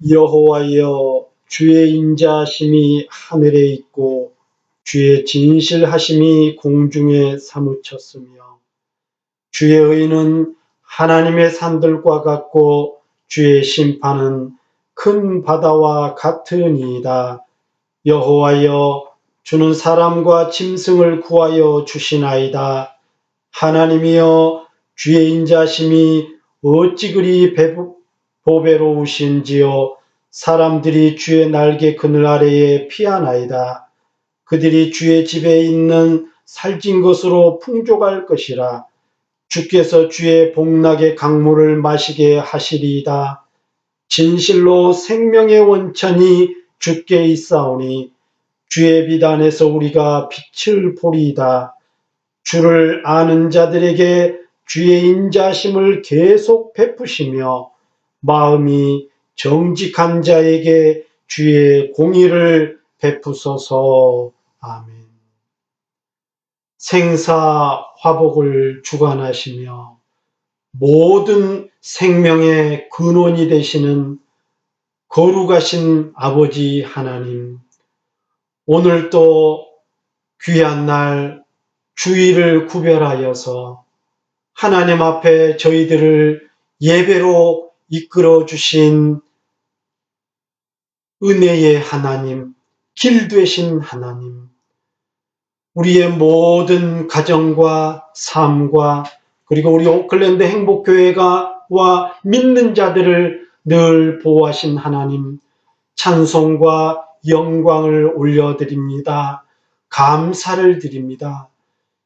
여호와여, 주의 인자하심이 하늘에 있고 주의 진실하심이 공중에 사무쳤으며 주의 의는 하나님의 산들과 같고 주의 심판은 큰 바다와 같으니이다. 여호와여, 주는 사람과 짐승을 구하여 주시나이다. 하나님이여, 주의 인자하심이 어찌 그리 보배로우신지요. 사람들이 주의 날개 그늘 아래에 피하나이다. 그들이 주의 집에 있는 살찐 것으로 풍족할 것이라. 주께서 주의 복락의 강물을 마시게 하시리이다. 진실로 생명의 원천이 주께 있사오니 주의 비단에서 우리가 빛을 보리이다. 주를 아는 자들에게 주의 인자심을 계속 베푸시며 마음이 정직한 자에게 주의 공의를 베푸소서. 아멘. 생사 화복을 주관하시며 모든 생명의 근원이 되시는 거룩하신 아버지 하나님, 오늘도 귀한 날 주일을 구별하여서 하나님 앞에 저희들을 예배로 이끌어 주신 은혜의 하나님, 길 되신 하나님, 우리의 모든 가정과 삶과 그리고 우리 오클랜드 행복교회가와 믿는 자들을 늘 보호하신 하나님, 찬송과 영광을 올려드립니다. 감사를 드립니다.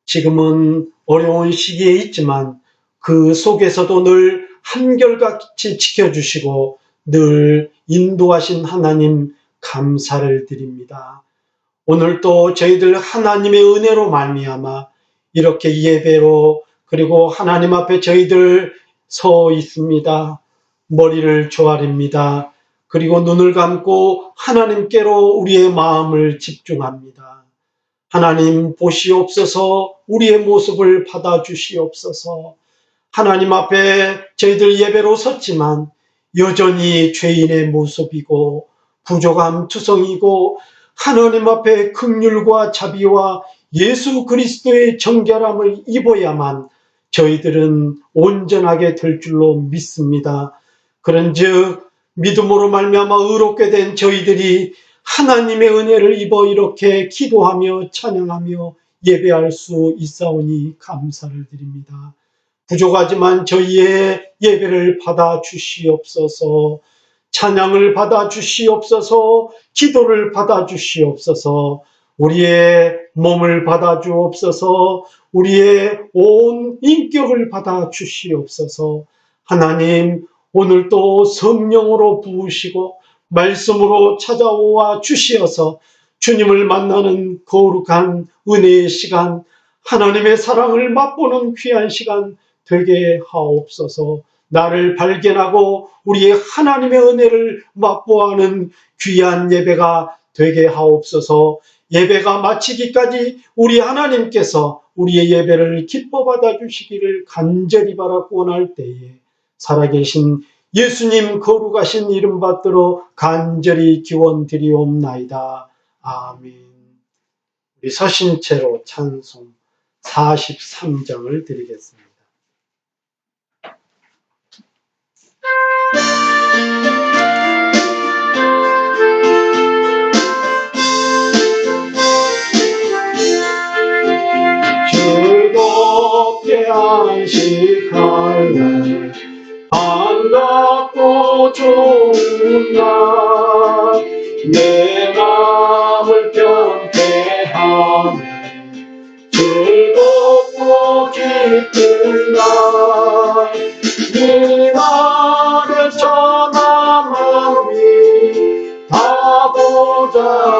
지금은 어려운 시기에 있지만 그 속에서도 늘 한결같이 지켜주시고 늘 인도하신 하나님, 감사를 드립니다. 오늘도 저희들 하나님의 은혜로 말미암아 이렇게 예배로 그리고 하나님 앞에 저희들 서 있습니다. 머리를 조아립니다. 그리고 눈을 감고 하나님께로 우리의 마음을 집중합니다. 하나님 보시옵소서. 우리의 모습을 받아주시옵소서. 하나님 앞에 저희들 예배로 섰지만 여전히 죄인의 모습이고 부족함 투성이고 하나님 앞에 긍휼과 자비와 예수 그리스도의 정결함을 입어야만 저희들은 온전하게 될 줄로 믿습니다. 그런즉 믿음으로 말미암아 의롭게 된 저희들이 하나님의 은혜를 입어 이렇게 기도하며 찬양하며 예배할 수 있사오니 감사를 드립니다. 부족하지만 저희의 예배를 받아 주시옵소서. 찬양을 받아 주시옵소서. 기도를 받아 주시옵소서. 우리의 몸을 받아 주옵소서. 우리의 온 인격을 받아 주시옵소서. 하나님, 오늘도 성령으로 부으시고 말씀으로 찾아오아 주시어서 주님을 만나는 거룩한 은혜의 시간, 하나님의 사랑을 맛보는 귀한 시간 되게 하옵소서. 나를 발견하고 우리의 하나님의 은혜를 맛보아하는 귀한 예배가 되게 하옵소서. 예배가 마치기까지 우리 하나님께서 우리의 예배를 기뻐 받아주시기를 간절히 바라고 원할 때에 살아계신 예수님 거룩하신 이름 받들어 간절히 기원드리옵나이다. 아멘. 우리 서신 채로 찬송 43장을 드리겠습니다. 즐겁게 안식할 날, 반갑고 좋은 날, 내 마음을 편케하며 즐겁고 기쁜 날, 이 날을 전함하니 다 보좌앞에서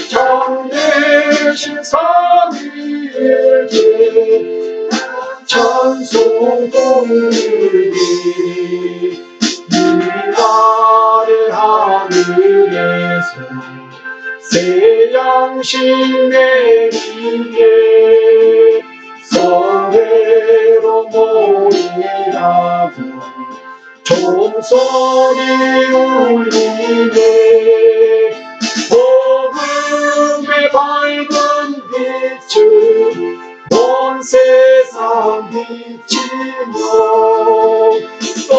참되신 삼위일체 찬송 부르리. 이 날의 하늘에서 새 양식 내리게 성회로 모이라고 소리 울리네. 복음의 밝은 빛을 온 세상 비치며 또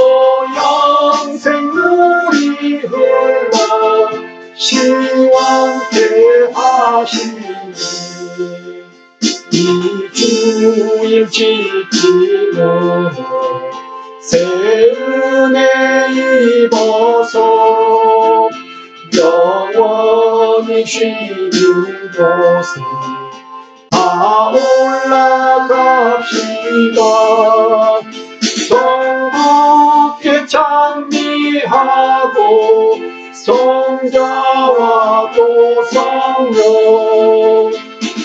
영생 물이 흘러 시원케 하시니 이 주일 지키며 새 은혜 입어서 영원히 쉬는 곳에 다 올라갑시다. 성부께 찬미하고 성자와 또 성령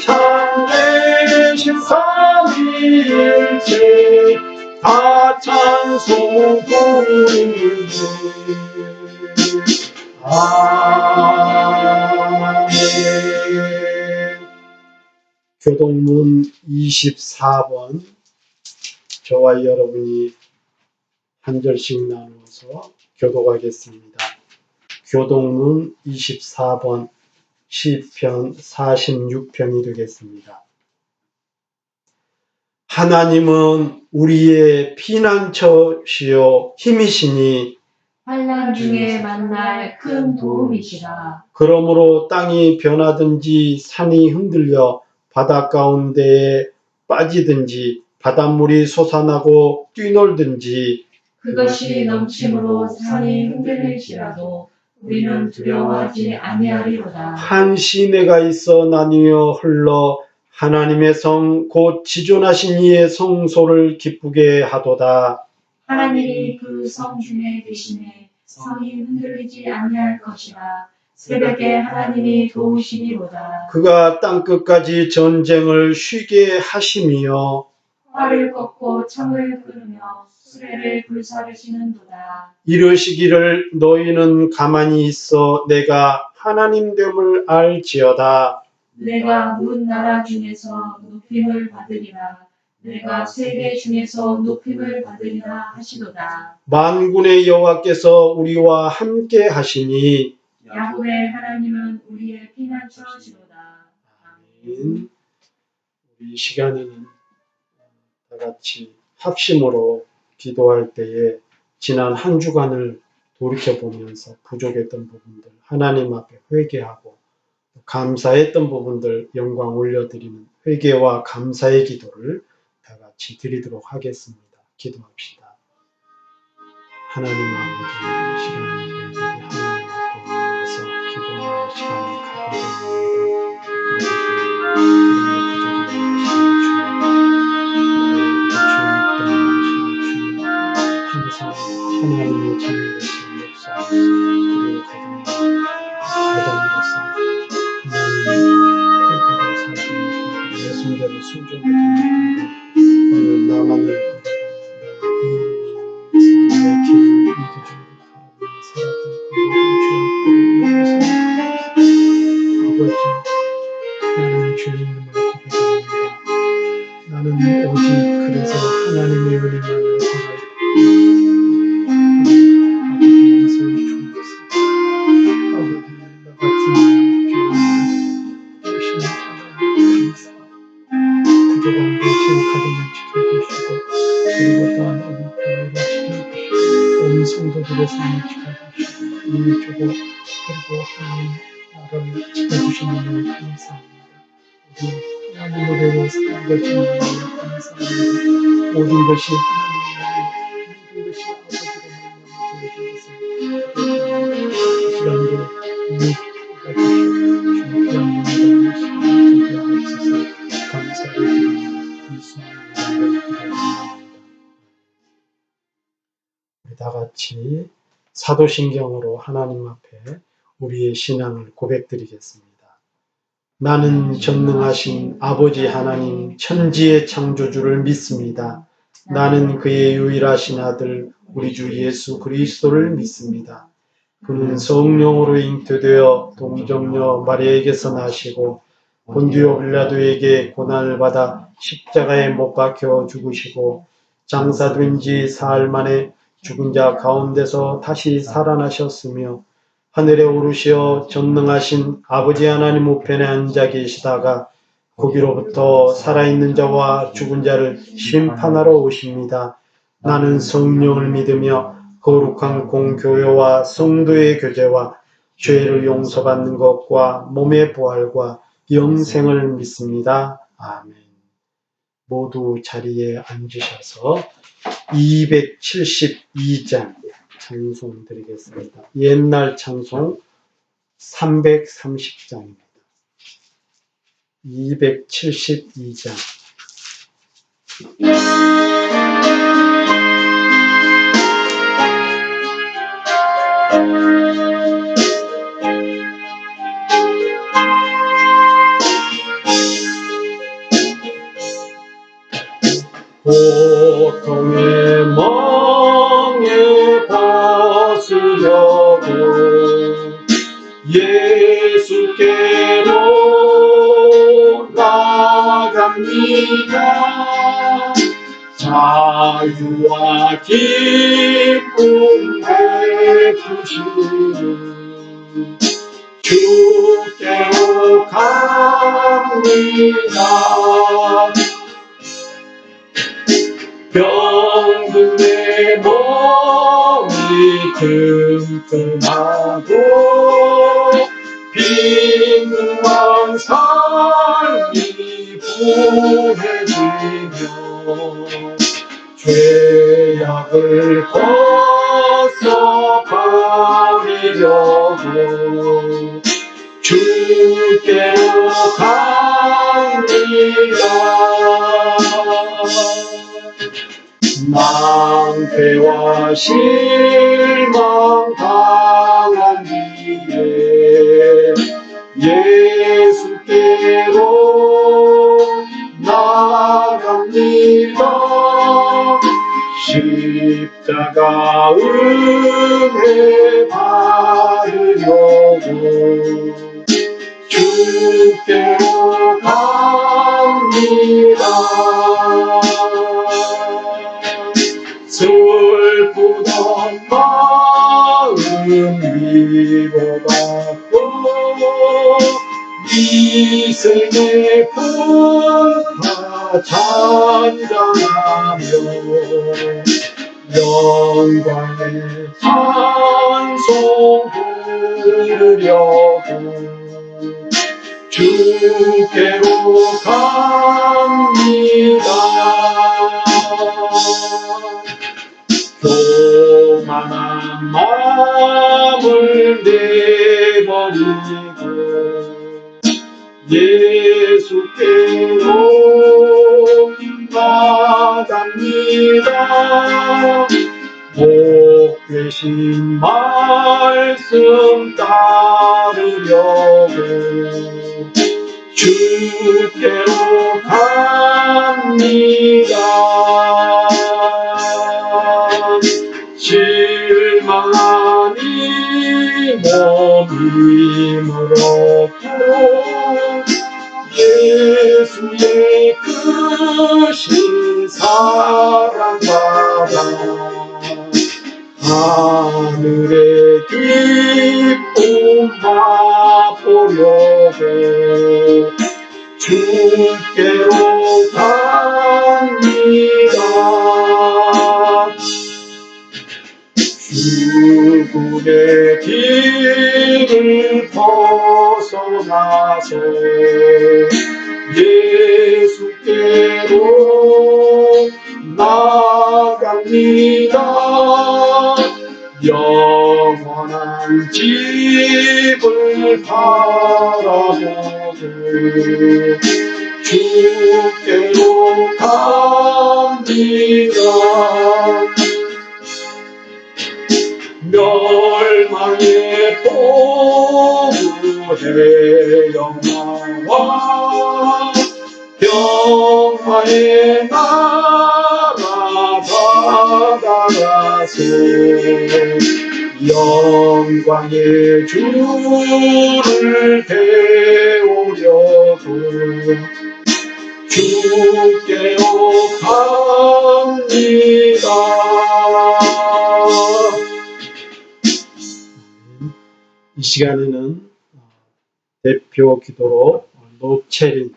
참되신 삼위일체 다 찬송 부르네. 아멘. 교동문 24번 저와 여러분이 한 절씩 나누어서 교독하겠습니다. 교동문 24번 시편 46편이 되겠습니다. 하나님은 우리의 피난처시요 힘이시니 환난 중에 만날 큰 도움이시라. 그러므로 땅이 변하든지 산이 흔들려 바다 가운데에 빠지든지 바닷물이 솟아나고 뛰놀든지 그것이 넘침으로 산이 흔들릴지라도 우리는 두려워하지 아니하리로다. 한 시내가 있어 나뉘어 흘러 하나님의 성 곧 지존하신 이의 성소를 기쁘게 하도다. 하나님이 그 성 중에 계시네 성이 흔들리지 아니할 것이라. 새벽에 하나님이 도우시리로다. 그가 땅끝까지 전쟁을 쉬게 하시며 화를 꺾고 창을 끄르며 수레를 불사르시는도다. 이르시기를 너희는 가만히 있어 내가 하나님 됨을 알지어다. 내가 문 나라 중에서 높임을 받으리라. 내가 세계 중에서 높임을 받으리라 하시도다. 만군의 여호와께서 우리와 함께 하시니 야곱의 하나님은 우리의 피난처시로다. 아멘. 우리 시간에는 다 같이 합심으로 기도할 때에 지난 한 주간을 돌이켜보면서 부족했던 부분들 하나님 앞에 회개하고 감사했던 부분들 영광 올려드리는 회개와 감사의 기도를 다 같이 드리도록 하겠습니다. 기도합시다. 하나님 아버지 시간을 저희들이 하나님 앞에 모여서 기도하는 시간을 갖게 됩니다. 항상 하나님의 자녀로서 역사하셔서 그리고 가정으로서 하나님의 뜻대로 살지 못하고 예수님대로 순종하지 못하고 오늘 나만을 나의 개인 이기주의로 살았던 그 모든 죄악들을 아버지 나는 죄인임을 고백합니다. 나는 오직 그래서 하나님의 은혜만을 바랄 성도들의 삶을 지켜주시고 이웃주고 그리고 하나님 나라를 지켜주시는 걸 감사합니다. 우리 하나님 노래로 살아가시는 걸 감사합니다. 모든 것이 하나님의 모든 것이 아버지로 말미암아 되어진 것을 이 시간도 무엇보다 주님 귀한 영광을 되게 하옵소서. 감사를 드립니다. 예수님의 이름으로 기도합니다. 다 같이 사도신경으로 하나님 앞에 우리의 신앙을 고백드리겠습니다. 나는 전능하신 아버지 하나님 천지의 창조주를 믿습니다. 나는 그의 유일하신 아들 우리 주 예수 그리스도를 믿습니다. 그는 성령으로 잉태되어 동정녀 마리아에게서 나시고 본디오 빌라도에게 고난을 받아 십자가에 못 박혀 죽으시고 장사된 지 사흘 만에 죽은 자 가운데서 다시 살아나셨으며 하늘에 오르시어 전능하신 아버지 하나님 우편에 앉아 계시다가 거기로부터 살아있는 자와 죽은 자를 심판하러 오십니다. 나는 성령을 믿으며 거룩한 공교회와 성도의 교제와 죄를 용서받는 것과 몸의 부활과 영생을 믿습니다. 아멘. 모두 자리에 앉으셔서 272장 찬송 드리겠습니다. 옛날 찬송 330장입니다. 272장. 고통의 멍에 벗으려고 예수께로 나갑니다. 자유와 기쁨 베푸시는 주께로 갑니다. 병든 내 몸이 튼튼하고 빈궁한 삶이 부해지며 죄악을 벗어버리려고 주께로 갑니다. 낭패와 실망 당한 뒤에 예수께로 나갑니다. 십자가 은혜 받으려고 주께로 갑니다. 슬프던 마음 위로받고 이생의 풍파 찬양하며 영광의 찬송 부르려고 주께로 갑니다. 교만한 마음을 내버리고 예수께로 나갑니다. 복 되신 말씀 따르려고 주께로 갑니다. 실망한 이 몸이 무겁고 예수의 크신 사랑 받아 하늘의 기쁨 맛보려고 주께로 갑니다. 죽음의 길을 벗어나서 예수께로 나갑니다. 영원한 집을 바라보고 주께로 갑니다. 멸망의 보루의 영화와 평화의 나라 받아가세 영광의 주를 배우려고 주께로 갑니다. 시간에는 대표 기도로 노채린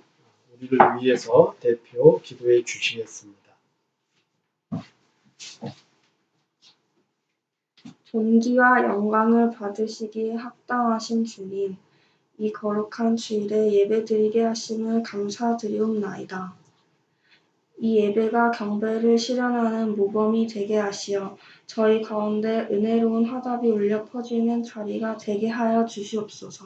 우리를 위해서 대표 기도해 주시겠습니다. 존귀와 영광을 받으시기에 합당하신 주님, 이 거룩한 주일에 예배드리게 하심을 감사드리옵나이다. 이 예배가 경배를 실현하는 모범이 되게 하시어 저희 가운데 은혜로운 화답이 울려 퍼지는 자리가 되게 하여 주시옵소서.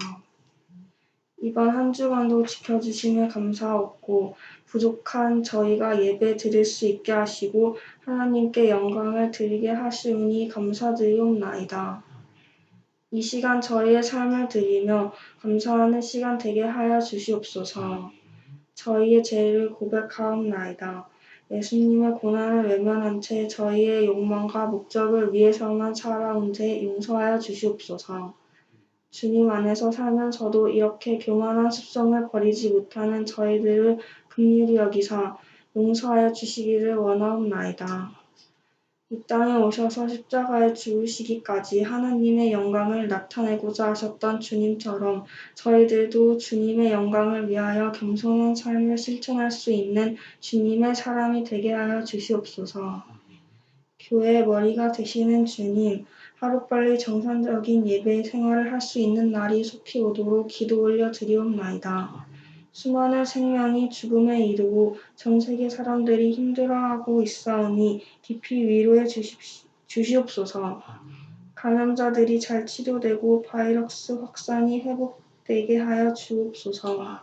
이번 한 주간도 지켜주심을 감사하옵고 부족한 저희가 예배 드릴 수 있게 하시고 하나님께 영광을 드리게 하시오니 감사드리옵나이다. 이 시간 저희의 삶을 드리며 감사하는 시간 되게 하여 주시옵소서. 저희의 죄를 고백하옵나이다. 예수님의 고난을 외면한 채 저희의 욕망과 목적을 위해서만 살아온 죄 용서하여 주시옵소서. 주님 안에서 살면서도 이렇게 교만한 습성을 버리지 못하는 저희들을 긍휼히 여기사 용서하여 주시기를 원하옵나이다. 이 땅에 오셔서 십자가에 죽으시기까지 하나님의 영광을 나타내고자 하셨던 주님처럼 저희들도 주님의 영광을 위하여 겸손한 삶을 실천할 수 있는 주님의 사람이 되게 하여 주시옵소서. 교회의 머리가 되시는 주님, 하루빨리 정상적인 예배 생활을 할 수 있는 날이 속히 오도록 기도 올려 드리옵나이다. 수많은 생명이 죽음에 이르고 전 세계 사람들이 힘들어하고 있사오니 깊이 위로해 주시옵소서. 감염자들이 잘 치료되고 바이러스 확산이 회복되게 하여 주옵소서.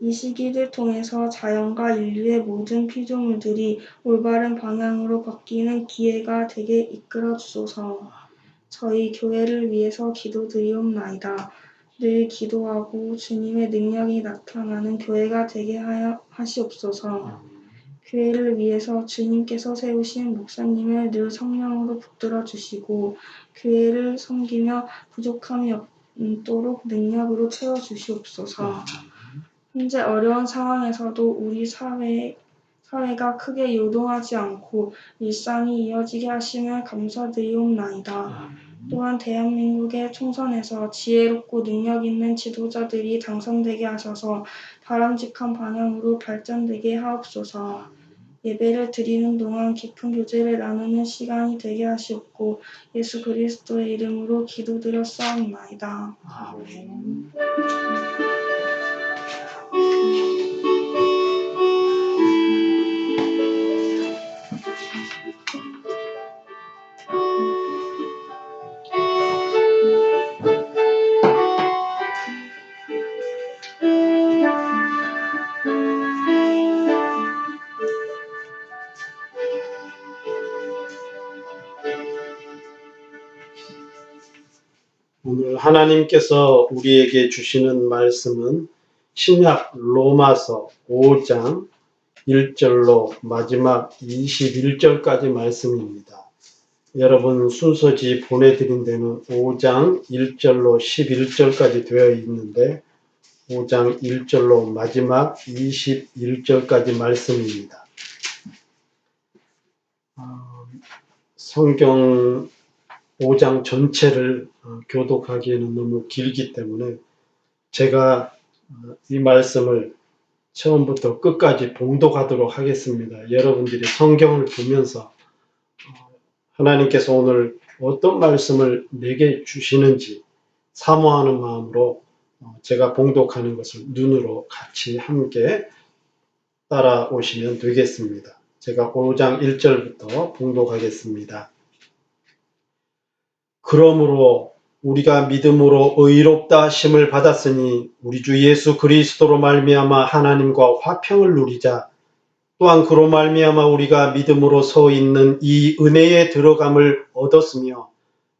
이 시기를 통해서 자연과 인류의 모든 피조물들이 올바른 방향으로 바뀌는 기회가 되게 이끌어 주소서. 저희 교회를 위해서 기도드리옵나이다. 늘 기도하고 주님의 능력이 나타나는 교회가 되게 하시옵소서. 교회를 위해서 주님께서 세우신 목사님을 늘 성령으로 붙들어 주시고 교회를 섬기며 부족함이 없도록 능력으로 채워 주시옵소서. 현재 어려운 상황에서도 우리 사회가 크게 요동하지 않고 일상이 이어지게 하심을 감사드리옵나이다. 또한 대한민국의 총선에서 지혜롭고 능력 있는 지도자들이 당선되게 하셔서 바람직한 방향으로 발전되게 하옵소서. 예배를 드리는 동안 깊은 교제를 나누는 시간이 되게 하시옵고 예수 그리스도의 이름으로 기도드렸사옵나이다. 아멘. 오늘 하나님께서 우리에게 주시는 말씀은 신약 로마서 5장 1절로 마지막 21절까지 말씀입니다. 여러분 순서지 보내드린 데는 5장 1절로 11절까지 되어 있는데 5장 1절로 마지막 21절까지 말씀입니다. 성경 5장 전체를 교독하기에는 너무 길기 때문에 제가 이 말씀을 처음부터 끝까지 봉독하도록 하겠습니다. 여러분들이 성경을 보면서 하나님께서 오늘 어떤 말씀을 내게 주시는지 사모하는 마음으로 제가 봉독하는 것을 눈으로 같이 함께 따라오시면 되겠습니다. 제가 5장 1절부터 봉독하겠습니다. 그러므로 우리가 믿음으로 의롭다 하심을 받았으니 우리 주 예수 그리스도로 말미암아 하나님과 화평을 누리자. 또한 그로 말미암아 우리가 믿음으로 서 있는 이 은혜에 들어감을 얻었으며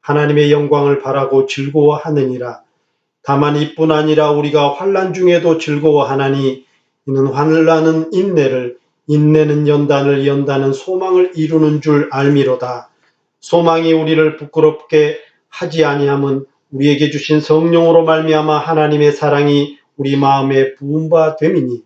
하나님의 영광을 바라고 즐거워하느니라. 다만 이뿐 아니라 우리가 환난 중에도 즐거워하나니 이는 환난은 인내를, 인내는 연단을, 연단은 소망을 이루는 줄 알미로다. 소망이 우리를 부끄럽게 하지 아니함은 우리에게 주신 성령으로 말미암아 하나님의 사랑이 우리 마음에 부은 바 됨이니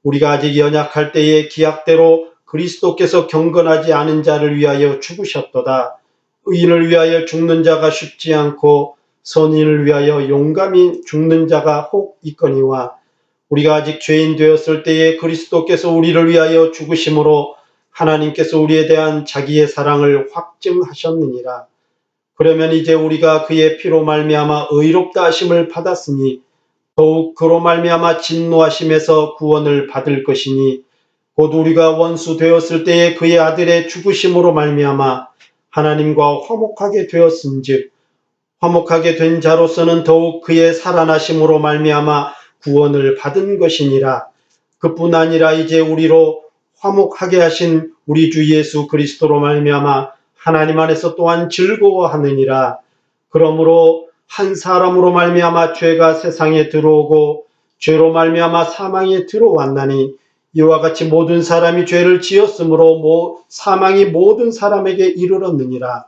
우리가 아직 연약할 때에 기약대로 그리스도께서 경건하지 않은 자를 위하여 죽으셨도다. 의인을 위하여 죽는 자가 쉽지 않고 선인을 위하여 용감히 죽는 자가 혹 있거니와 우리가 아직 죄인 되었을 때에 그리스도께서 우리를 위하여 죽으심으로 하나님께서 우리에 대한 자기의 사랑을 확증하셨느니라. 그러면 이제 우리가 그의 피로 말미암아 의롭다 하심을 받았으니 더욱 그로 말미암아 진노하심에서 구원을 받을 것이니 곧 우리가 원수 되었을 때에 그의 아들의 죽으심으로 말미암아 하나님과 화목하게 되었은즉 화목하게 된 자로서는 더욱 그의 살아나심으로 말미암아 구원을 받은 것이니라. 그뿐 아니라 이제 우리로 화목하게 하신 우리 주 예수 그리스도로 말미암아 하나님 안에서 또한 즐거워하느니라. 그러므로 한 사람으로 말미암아 죄가 세상에 들어오고 죄로 말미암아 사망에 들어왔나니 이와 같이 모든 사람이 죄를 지었으므로 사망이 모든 사람에게 이르렀느니라.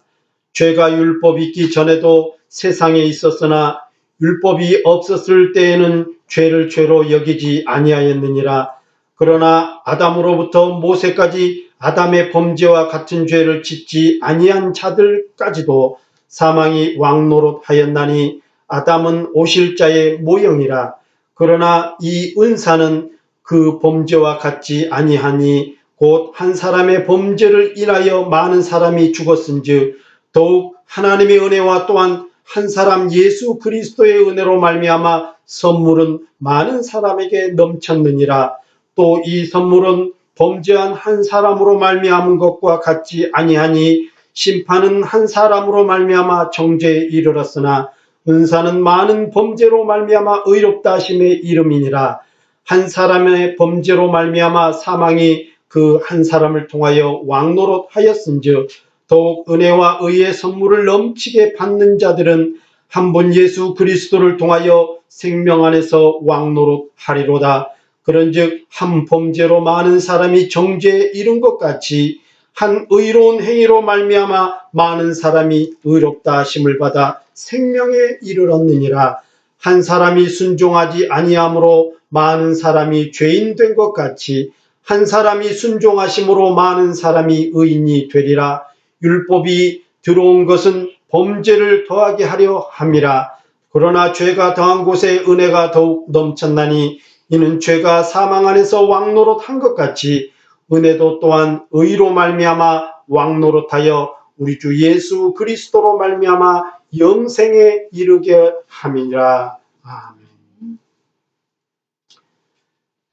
죄가 율법이 있기 전에도 세상에 있었으나 율법이 없었을 때에는 죄를 죄로 여기지 아니하였느니라. 그러나 아담으로부터 모세까지 아담의 범죄와 같은 죄를 짓지 아니한 자들까지도 사망이 왕노릇하였나니 아담은 오실 자의 모형이라. 그러나 이 은사는 그 범죄와 같지 아니하니 곧 한 사람의 범죄를 인하여 많은 사람이 죽었은즉 더욱 하나님의 은혜와 또한 한 사람 예수 그리스도의 은혜로 말미암아 선물은 많은 사람에게 넘쳤느니라. 또 이 선물은 범죄한 한 사람으로 말미암은 것과 같지 아니하니 심판은 한 사람으로 말미암아 정죄에 이르렀으나 은사는 많은 범죄로 말미암아 의롭다 하심의 이름이니라. 한 사람의 범죄로 말미암아 사망이 그 한 사람을 통하여 왕노릇하였은즉 더욱 은혜와 의의 선물을 넘치게 받는 자들은 한 분 예수 그리스도를 통하여 생명 안에서 왕노릇하리로다. 그런즉 한 범죄로 많은 사람이 정죄에 이른 것 같이 한 의로운 행위로 말미암아 많은 사람이 의롭다 하심을 받아 생명에 이르렀느니라. 한 사람이 순종하지 아니함으로 많은 사람이 죄인 된 것 같이 한 사람이 순종하심으로 많은 사람이 의인이 되리라. 율법이 들어온 것은 범죄를 더하게 하려 함이라. 그러나 죄가 더한 곳에 은혜가 더욱 넘쳤나니 이는 죄가 사망 안에서 왕노릇한 것 같이 은혜도 또한 의로 말미암아 왕노릇하여 우리 주 예수 그리스도로 말미암아 영생에 이르게 함이라. 아멘.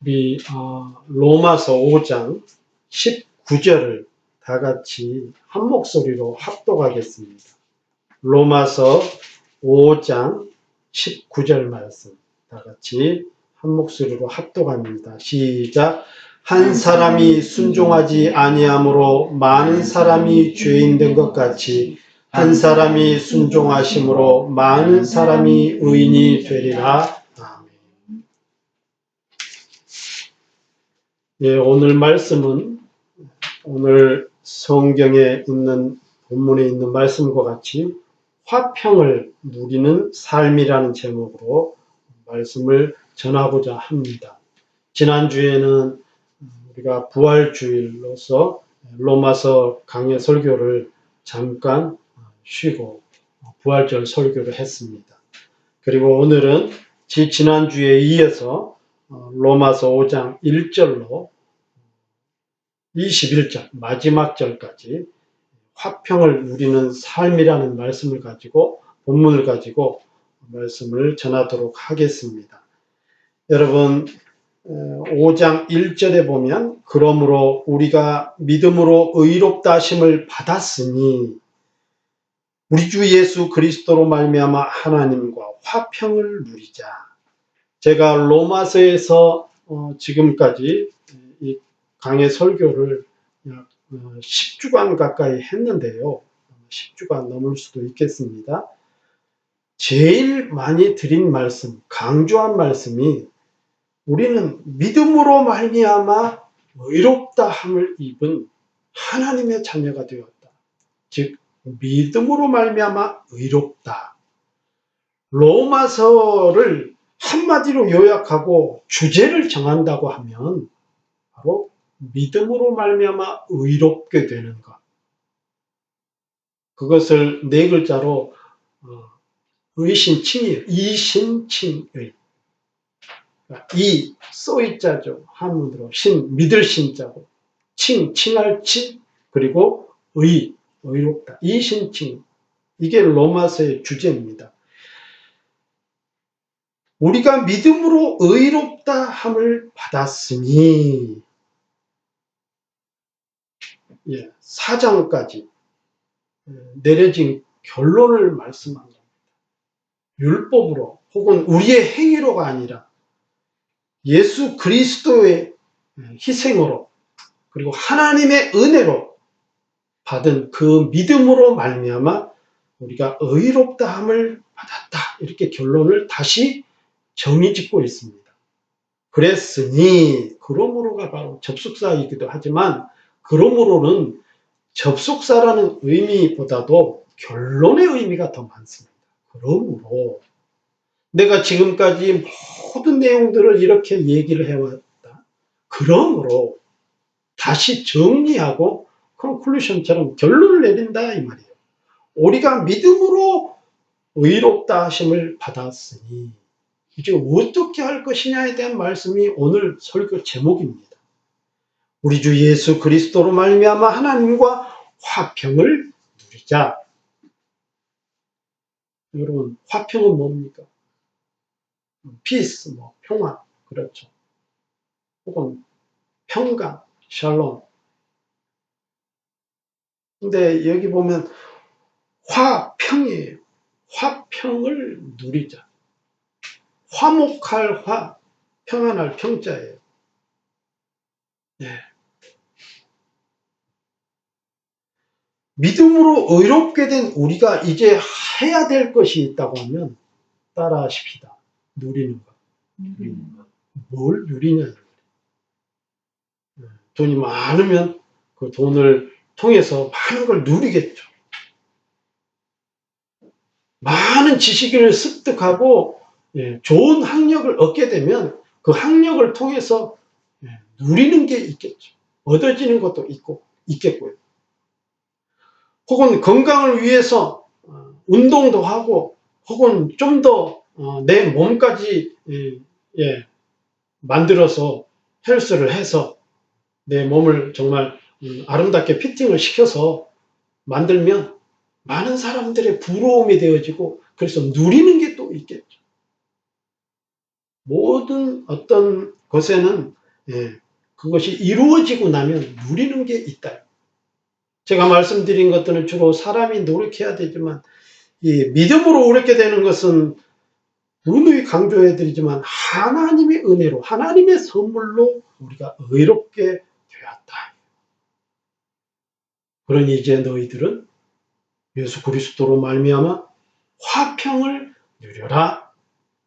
우리 로마서 5장 19절을 다 같이 한 목소리로 합독하겠습니다. 로마서 5장 19절 말씀 다 같이 한 목소리로 합독합니다. 시작. 한 사람이 순종하지 아니함으로 많은 사람이 죄인 된 것 같이 한 사람이 순종하심으로 많은 사람이 의인이 되리라. 아멘. 예, 오늘 말씀은 오늘 성경에 있는 본문에 있는 말씀과 같이 화평을 누리는 삶이라는 제목으로 말씀을 전하고자 합니다. 지난주에는 우리가 부활주일로서 로마서 강해 설교를 잠깐 쉬고 부활절 설교를 했습니다. 그리고 오늘은 지난주에 이어서 로마서 5장 1절로 21절 마지막 절까지 화평을 누리는 삶이라는 말씀을 가지고 본문을 가지고 말씀을 전하도록 하겠습니다. 여러분 5장 1절에 보면 그러므로 우리가 믿음으로 의롭다 하심을 받았으니 우리 주 예수 그리스도로 말미암아 하나님과 화평을 누리자. 제가 로마서에서 지금까지 이 강해 설교를 약 10주간 가까이 했는데요. 10주간 넘을 수도 있겠습니다. 제일 많이 드린 말씀, 강조한 말씀이 우리는 믿음으로 말미암아 의롭다함을 입은 하나님의 자녀가 되었다. 즉 믿음으로 말미암아 의롭다. 로마서를 한마디로 요약하고 주제를 정한다고 하면 바로 믿음으로 말미암아 의롭게 되는 것. 그것을 네 글자로 의신칭이에요. 이신칭의. 이 쏘이자죠. 한문으로 신, 믿을 신자고, 칭할 칭, 그리고 의롭다. 이신칭. 이게 로마서의 주제입니다. 우리가 믿음으로 의롭다 함을 받았으니, 4장까지 내려진 결론을 말씀한 겁니다. 율법으로 혹은 우리의 행위로가 아니라 예수 그리스도의 희생으로 그리고 하나님의 은혜로 받은 그 믿음으로 말미암아 우리가 의롭다 함을 받았다. 이렇게 결론을 다시 정의짓고 있습니다. 그랬으니, 그러므로가 바로 접속사이기도 하지만 그러므로는 접속사라는 의미보다도 결론의 의미가 더 많습니다. 그러므로 내가 지금까지 모든 내용들을 이렇게 얘기를 해왔다. 그러므로 다시 정리하고 컨클루션처럼 결론을 내린다 이 말이에요. 우리가 믿음으로 의롭다 하심을 받았으니 이제 어떻게 할 것이냐에 대한 말씀이 오늘 설교 제목입니다. 우리 주 예수 그리스도로 말미암아 하나님과 화평을 누리자. 여러분, 화평은 뭡니까? 피스, 평화, 그렇죠. 혹은 평강, 샬롬. 근데 여기 보면 화평이에요. 화평을 누리자. 화목할 화, 평안할 평자예요. 믿음으로 의롭게 된 우리가 이제 해야 될 것이 있다고 하면 따라 하십시다. 누리는 것. 뭘 누리냐. 돈이 많으면 그 돈을 통해서 많은 걸 누리겠죠. 많은 지식을 습득하고 좋은 학력을 얻게 되면 그 학력을 통해서 누리는 게 있겠죠. 얻어지는 것도 있겠고요. 혹은 건강을 위해서 운동도 하고 혹은 좀 더 내 몸까지 만들어서 헬스를 해서 내 몸을 정말 아름답게 피팅을 시켜서 만들면 많은 사람들의 부러움이 되어지고 그래서 누리는 게 또 있겠죠. 모든 어떤 것에는 그것이 이루어지고 나면 누리는 게 있다. 제가 말씀드린 것들은 주로 사람이 노력해야 되지만 이 믿음으로 의롭게 되는 것은 누누이 강조해드리지만 하나님의 은혜로 하나님의 선물로 우리가 의롭게 되었다. 그러니 이제 너희들은 예수 그리스도로 말미암아 화평을 누려라.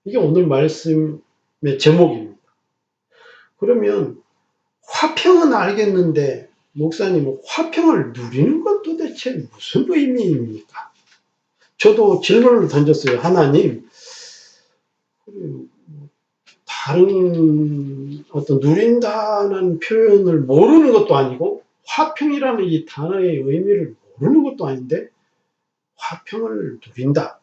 이게 오늘 말씀의 제목입니다. 그러면 화평은 알겠는데 목사님은 화평을 누리는 건 도대체 무슨 의미입니까? 저도 질문을 던졌어요. 하나님, 다른 어떤 누린다는 표현을 모르는 것도 아니고 화평이라는 이 단어의 의미를 모르는 것도 아닌데 화평을 누린다.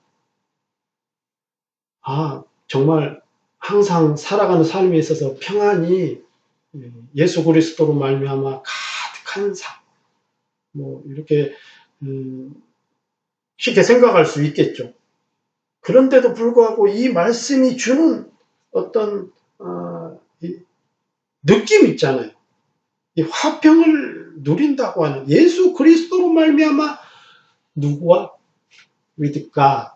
정말 항상 살아가는 삶에 있어서 평안이 예수 그리스도로 말미암아 가득한 삶. 이렇게 쉽게 생각할 수 있겠죠. 그런데도 불구하고 이 말씀이 주는 어떤 느낌 있잖아요. 이 화평을 누린다고 하는 예수 그리스도로 말미암아 누구와 with God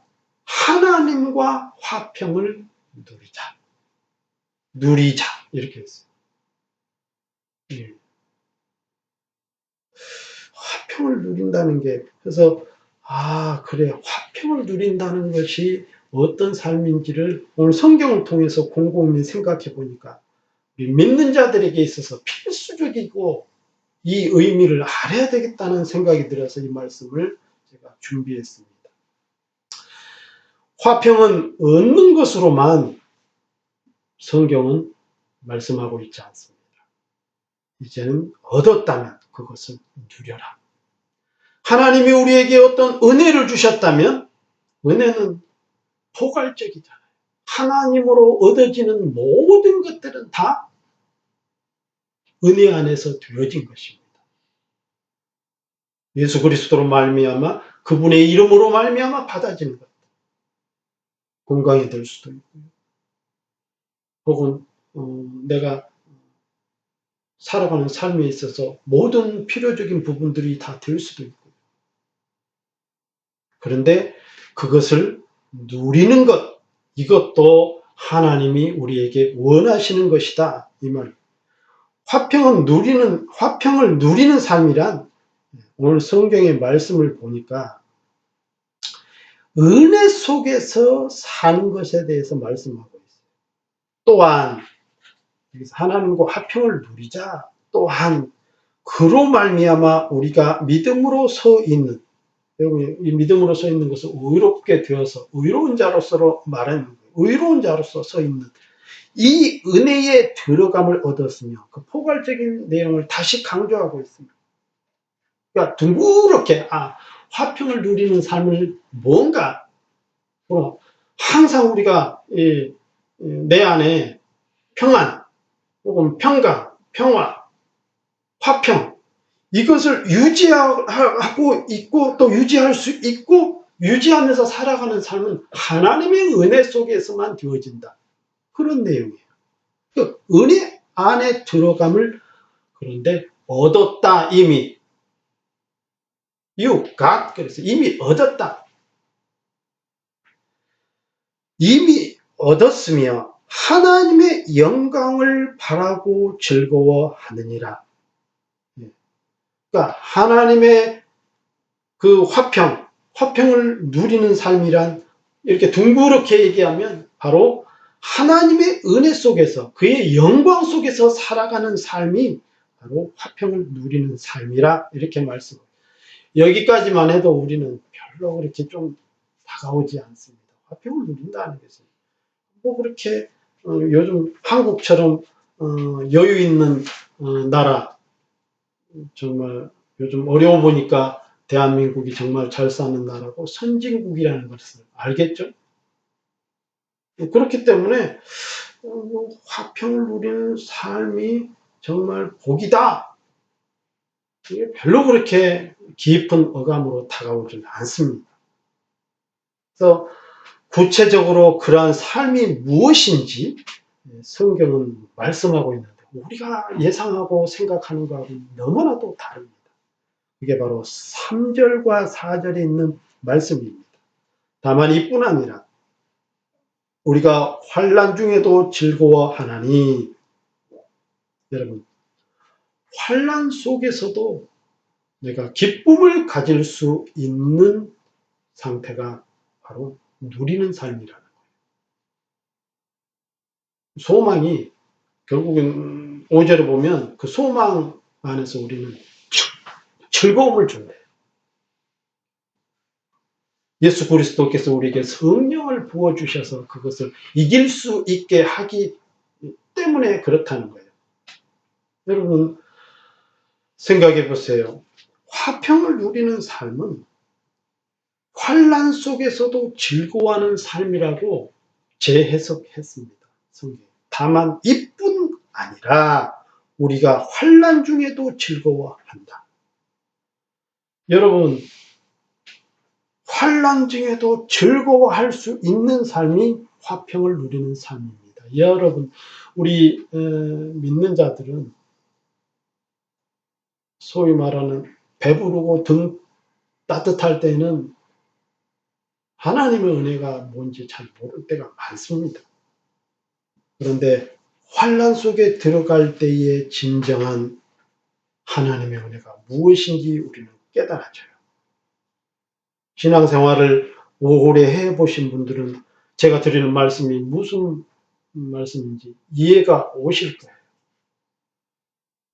하나님과 화평을 누리자 이렇게 했어요. 화평을 누린다는 게 그래서 그래 화평을 누린다는 것이 어떤 삶인지를 오늘 성경을 통해서 곰곰이 생각해 보니까 믿는 자들에게 있어서 필수적이고 이 의미를 알아야 되겠다는 생각이 들어서 이 말씀을 제가 준비했습니다. 화평은 얻는 것으로만 성경은 말씀하고 있지 않습니다. 이제는 얻었다면 그것을 누려라. 하나님이 우리에게 어떤 은혜를 주셨다면 은혜는 포괄적이잖아요. 하나님으로 얻어지는 모든 것들은 다 은혜 안에서 되어진 것입니다. 예수 그리스도로 말미암아 그분의 이름으로 말미암아 받아지는 것. 건강이 될 수도 있고요. 혹은 내가 살아가는 삶에 있어서 모든 필요적인 부분들이 다 될 수도 있고요. 그런데 그것을 누리는 것, 이것도 하나님이 우리에게 원하시는 것이다. 이 말. 화평을 누리는 삶이란 오늘 성경의 말씀을 보니까 은혜 속에서 사는 것에 대해서 말씀하고 있어요. 또한 하나님과 화평을 누리자. 또한 그로 말미암아 우리가 믿음으로 서 있는, 여러분 이 믿음으로 서 있는 것은 의롭게 되어서 의로운 자로서 말하는 거예요. 의로운 자로서 서 있는 이 은혜에 들어감을 얻었으며 그 포괄적인 내용을 다시 강조하고 있습니다. 그러니까 둥그렇게 화평을 누리는 삶을 뭔가 항상 우리가 내 안에 평안 혹은 평강, 평화, 화평 이것을 유지하고 있고 또 유지할 수 있고 유지하면서 살아가는 삶은 하나님의 은혜 속에서만 되어진다. 그런 내용이에요. 그 은혜 안에 들어감을 그런데 얻었다 이미. You got 그래서 이미 얻었다. 이미 얻었으며 하나님의 영광을 바라고 즐거워하느니라. 그러니까 하나님의 그 화평을 누리는 삶이란 이렇게 둥그렇게 얘기하면 바로 하나님의 은혜 속에서 그의 영광 속에서 살아가는 삶이 바로 화평을 누리는 삶이라 이렇게 말씀합니다. 여기까지만 해도 우리는 별로 그렇게 좀 다가오지 않습니다. 화평을 누린다는 것은 뭐 그렇게 요즘 한국처럼 여유 있는 나라 정말 요즘 어려워 보니까 대한민국이 정말 잘 사는 나라고 선진국이라는 것을 알겠죠? 그렇기 때문에 화평을 누리는 삶이 정말 복이다. 이게 별로 그렇게 깊은 어감으로 다가오지는 않습니다. 그래서 구체적으로 그러한 삶이 무엇인지 성경은 말씀하고 있는데 우리가 예상하고 생각하는 것하고는 너무나도 다릅니다. 이게 바로 3절과 4절에 있는 말씀입니다. 다만 이뿐 아니라 우리가 환난 중에도 즐거워하나니 여러분 환난 속에서도 내가 기쁨을 가질 수 있는 상태가 바로 누리는 삶이라는 거예요. 소망이 결국은 5절에 보면 그 소망 안에서 우리는 즐거움을 준대요. 예수 그리스도께서 우리에게 성령을 부어주셔서 그것을 이길 수 있게 하기 때문에 그렇다는 거예요. 여러분 생각해 보세요. 화평을 누리는 삶은 환난 속에서도 즐거워하는 삶이라고 재해석했습니다. 성경. 다만 이뿐 아니라 우리가 환난 중에도 즐거워한다. 여러분 환난 중에도 즐거워할 수 있는 삶이 화평을 누리는 삶입니다. 여러분 우리 믿는 자들은 소위 말하는 배부르고 등 따뜻할 때는 하나님의 은혜가 뭔지 잘 모를 때가 많습니다. 그런데 환난 속에 들어갈 때의 진정한 하나님의 은혜가 무엇인지 우리는 깨달아져요. 신앙생활을 오래 해보신 분들은 제가 드리는 말씀이 무슨 말씀인지 이해가 오실 거예요.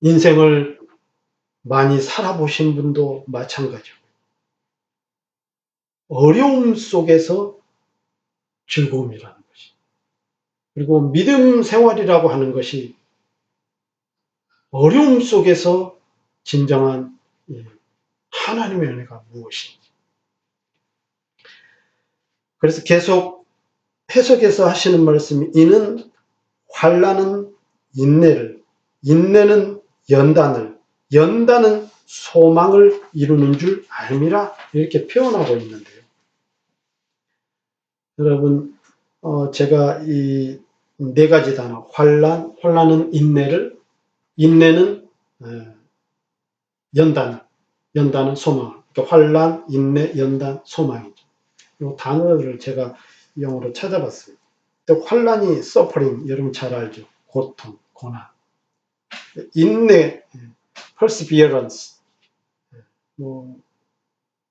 인생을 많이 살아보신 분도 마찬가지고 어려움 속에서 즐거움이라는 것이 그리고 믿음 생활이라고 하는 것이 어려움 속에서 진정한 하나님의 은혜가 무엇인지 그래서 계속 해석해서 하시는 말씀이 이는 환난은 인내를, 인내는 연단을, 연단은 소망을 이루는 줄 알미라 이렇게 표현하고 있는데요. 여러분 제가 이 네 가지 단어 환난, 환난은 인내를, 인내는 연단, 연단은 소망. 그러니까 환난, 인내, 연단, 소망이죠. 이 단어를 제가 영어로 찾아봤어요. 환난이 suffering, 여러분 잘 알죠. 고통, 고난. 인내, perseverance,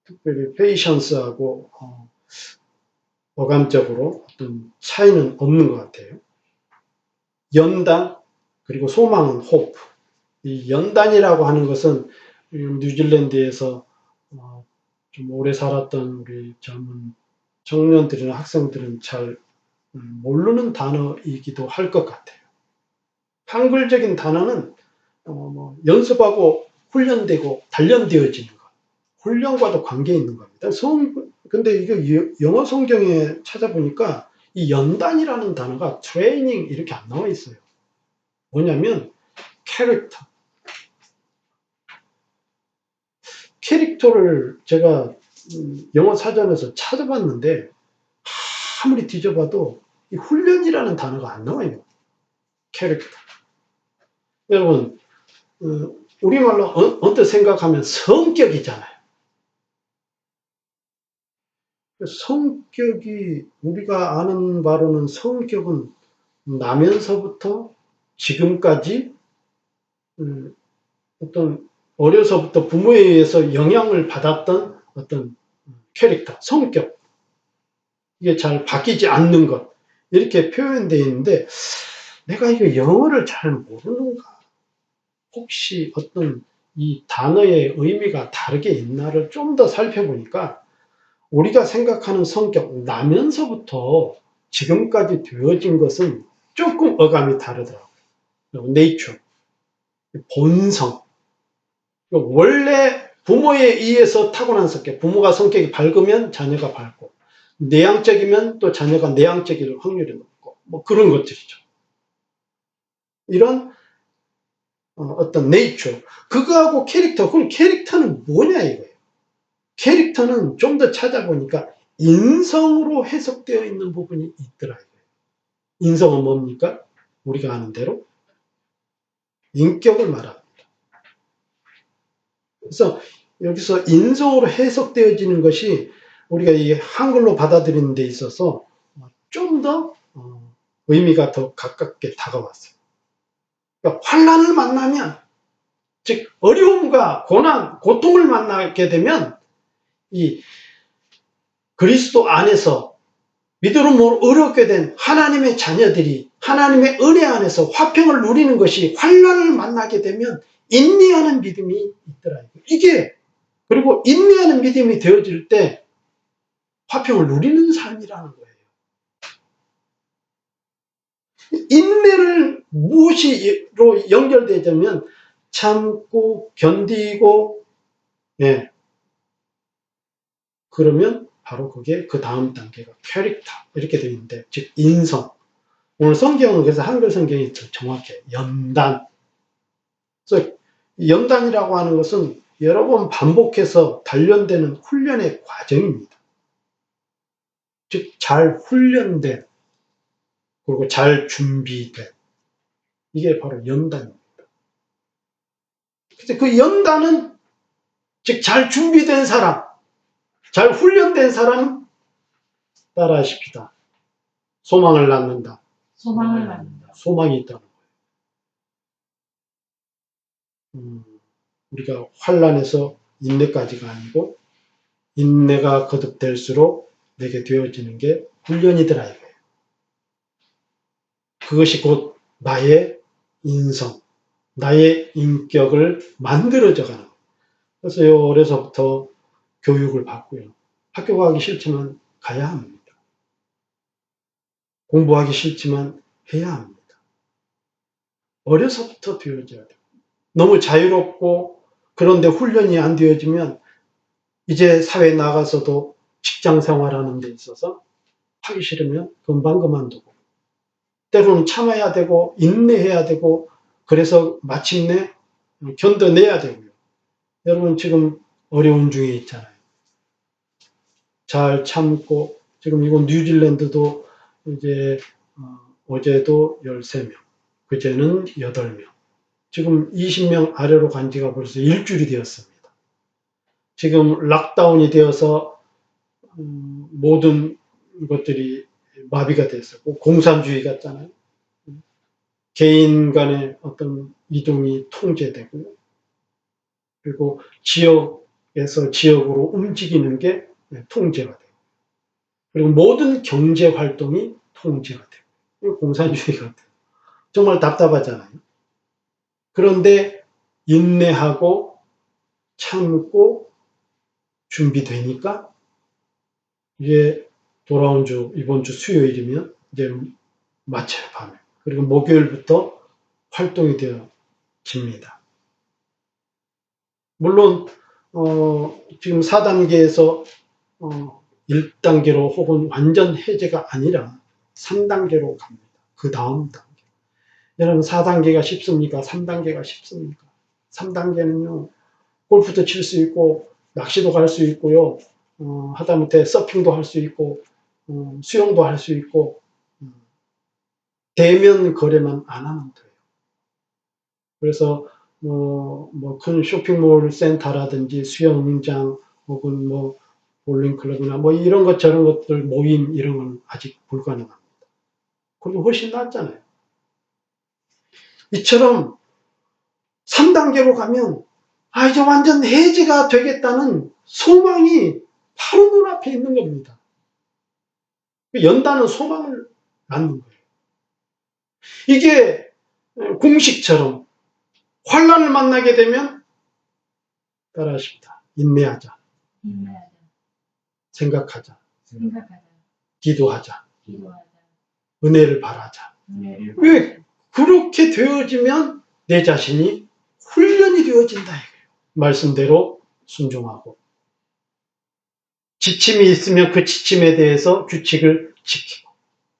특별히 patience하고 어감적으로 어떤 차이는 없는 것 같아요. 연단, 그리고 소망은 hope. 이 연단이라고 하는 것은 뉴질랜드에서 좀 오래 살았던 우리 젊은 청년들이나 학생들은 잘 모르는 단어이기도 할 것 같아요. 한글적인 단어는 연습하고 훈련되고 단련되어지는 것. 훈련과도 관계 있는 겁니다. 근데 이거 영어 성경에 찾아보니까 이 연단이라는 단어가 트레이닝 이렇게 안 나와 있어요. 뭐냐면 캐릭터를 제가 영어 사전에서 찾아봤는데 아무리 뒤져봐도 이 훈련이라는 단어가 안 나와요. 캐릭터. 여러분 우리말로 언뜻 생각하면 성격이잖아요. 성격이 우리가 아는 바로는 성격은 나면서부터 지금까지 어떤 어려서부터 부모에 의해서 영향을 받았던 어떤 캐릭터, 성격, 이게 잘 바뀌지 않는 것 이렇게 표현되어 있는데 내가 이거 영어를 잘 모르는가, 혹시 어떤 이 단어의 의미가 다르게 있나를 좀 더 살펴보니까 우리가 생각하는 성격, 나면서부터 지금까지 되어진 것은 조금 어감이 다르더라고요. nature, 본성. 원래 부모에 의해서 타고난 성격, 부모가 성격이 밝으면 자녀가 밝고, 내향적이면 또 자녀가 내향적일 확률이 높고, 뭐 그런 것들이죠. 이런 어떤 nature, 그거하고 캐릭터, 그럼 캐릭터는 뭐냐 이거예요. 캐릭터는 좀 더 찾아보니까 인성으로 해석되어 있는 부분이 있더라 이거예요. 인성은 뭡니까? 우리가 아는 대로 인격을 말합니다. 그래서 여기서 인성으로 해석되어지는 것이 우리가 이 한글로 받아들이는 데 있어서 좀 더 의미가 더 가깝게 다가왔어요. 그러니까 환난을 만나면, 즉 어려움과 고난, 고통을 만나게 되면 이 그리스도 안에서 믿음으로 어렵게 된 하나님의 자녀들이 하나님의 은혜 안에서 화평을 누리는 것이 환난을 만나게 되면 인내하는 믿음이 있더라. 이게 그리고 인내하는 믿음이 되어질 때 화평을 누리는 삶이라는 거예요. 인내를 무엇으로 연결되자면 참고 견디고, 그러면 바로 그게 그 다음 단계가 캐릭터 이렇게 되어 있는데, 즉 인성. 오늘 성경은 그래서 한글 성경이 더 정확해요. 연단. 그래서 연단이라고 하는 것은 여러 번 반복해서 단련되는 훈련의 과정입니다. 즉 잘 훈련된, 그리고 잘 준비된, 이게 바로 연단입니다. 그래서 그 연단은 즉 잘 준비된 사람, 잘 훈련된 사람은 따라하십시다. 소망을 낳는다. 소망을 낳는다. 소망이 있다는 거예요. 우리가 환난에서 인내까지가 아니고 인내가 거듭될수록 내게 되어지는 게 훈련이더라 이거예요. 그것이 곧 나의 인성, 나의 인격을 만들어져가는 거예요. 그래서 어려서부터 교육을 받고요. 학교 가기 싫지만 가야 합니다. 공부하기 싫지만 해야 합니다. 어려서부터 되어져야 돼요. 너무 자유롭고 그런데 훈련이 안 되어지면 이제 사회에 나가서도 직장 생활하는 데 있어서 하기 싫으면 금방 그만두고, 때로는 참아야 되고 인내해야 되고, 그래서 마침내 견뎌내야 되고요. 여러분 지금 어려운 중에 있잖아요. 잘 참고, 지금 이건 뉴질랜드도 이제 어제도 13명, 그제는 8명, 지금 20명 아래로 간 지가 벌써 일주일이 되었습니다. 지금 락다운이 되어서 모든 것들이 마비가 됐었고, 공산주의 같잖아요. 개인 간의 어떤 이동이 통제되고요. 그리고 지역에서 지역으로 움직이는 게 통제가 되고, 그리고 모든 경제 활동이 통제가 되고, 이거 공산주의 같아요. 정말 답답하잖아요. 그런데 인내하고 참고 준비되니까 이제 돌아온 주, 이번 주 수요일이면 이제 마쳐요, 밤에. 그리고 목요일부터 활동이 되어집니다. 물론 지금 4단계에서 1단계로 혹은 완전 해제가 아니라 3단계로 갑니다. 그 다음 단계. 여러분 4단계가 쉽습니까? 3단계가 쉽습니까? 3단계는요. 골프도 칠 수 있고 낚시도 갈 수 있고요. 하다못해 서핑도 할 수 있고 수영도 할 수 있고 대면 거래만 안 하면 돼요. 그래서 큰 쇼핑몰 센터라든지 수영장 혹은 볼링클럽이나 이런 것 저런 것들 모임 이런 건 아직 불가능합니다. 그리고 훨씬 낫잖아요. 이처럼 3단계로 가면 이제 완전 해제가 되겠다는 소망이 바로 눈앞에 있는 겁니다. 연다는 소망을 낳는 거예요. 이게 공식처럼 환란을 만나게 되면 따라하십니다. 인내하자. 인내하자. 생각하자. 생각하자. 기도하자. 기도하자. 은혜를 바라자. 은혜를 왜 그렇게 되어지면 내 자신이 훈련이 되어진다 이거예요. 말씀대로 순종하고 지침이 있으면 그 지침에 대해서 규칙을 지키고,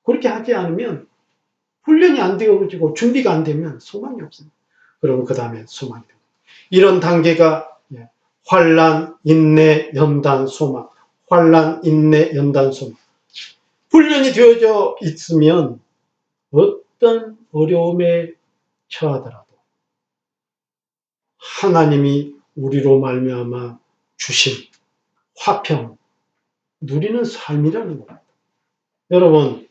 그렇게 하지 않으면 훈련이 안 되어지고 준비가 안 되면 소망이 없습니다. 그럼 그 다음에 소망이 됩니다. 이런 단계가 환난, 인내, 연단, 소망. 환난, 인내, 연단, 소망. 훈련이 되어져 있으면 어떤 어려움에 처하더라도 하나님이 우리로 말미암아 주신 화평 누리는 삶이라는 겁니다. 여러분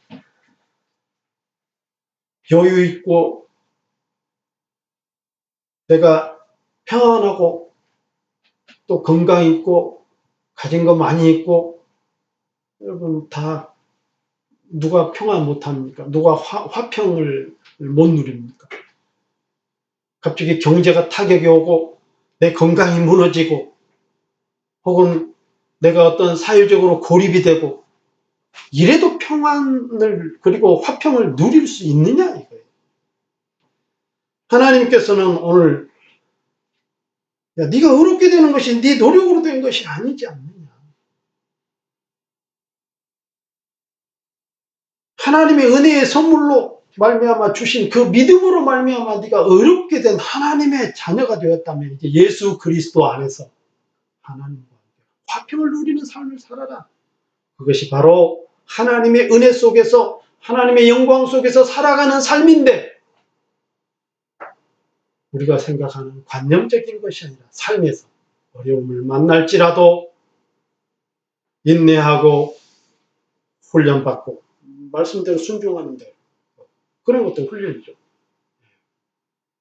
여유 있고 내가 평안하고 또 건강 있고 가진 거 많이 있고, 여러분 다 누가 평안 못합니까? 누가 화평을 못 누립니까? 갑자기 경제가 타격이 오고 내 건강이 무너지고 혹은 내가 어떤 사회적으로 고립이 되고 이래도 평안을 그리고 화평을 누릴 수 있느냐 이거예요. 하나님께서는 오늘 네가 어렵게 되는 것이 네 노력으로 된 것이 아니지 않느냐. 하나님의 은혜의 선물로 말미암아 주신 그 믿음으로 말미암아 네가 어렵게 된 하나님의 자녀가 되었다면 이제 예수 그리스도 안에서 하나님과 화평을 누리는 삶을 살아라. 그것이 바로 하나님의 은혜 속에서 하나님의 영광 속에서 살아가는 삶인데, 우리가 생각하는 관념적인 것이 아니라 삶에서 어려움을 만날지라도 인내하고 훈련받고 말씀대로 순종하는데 그런 것도 훈련이죠.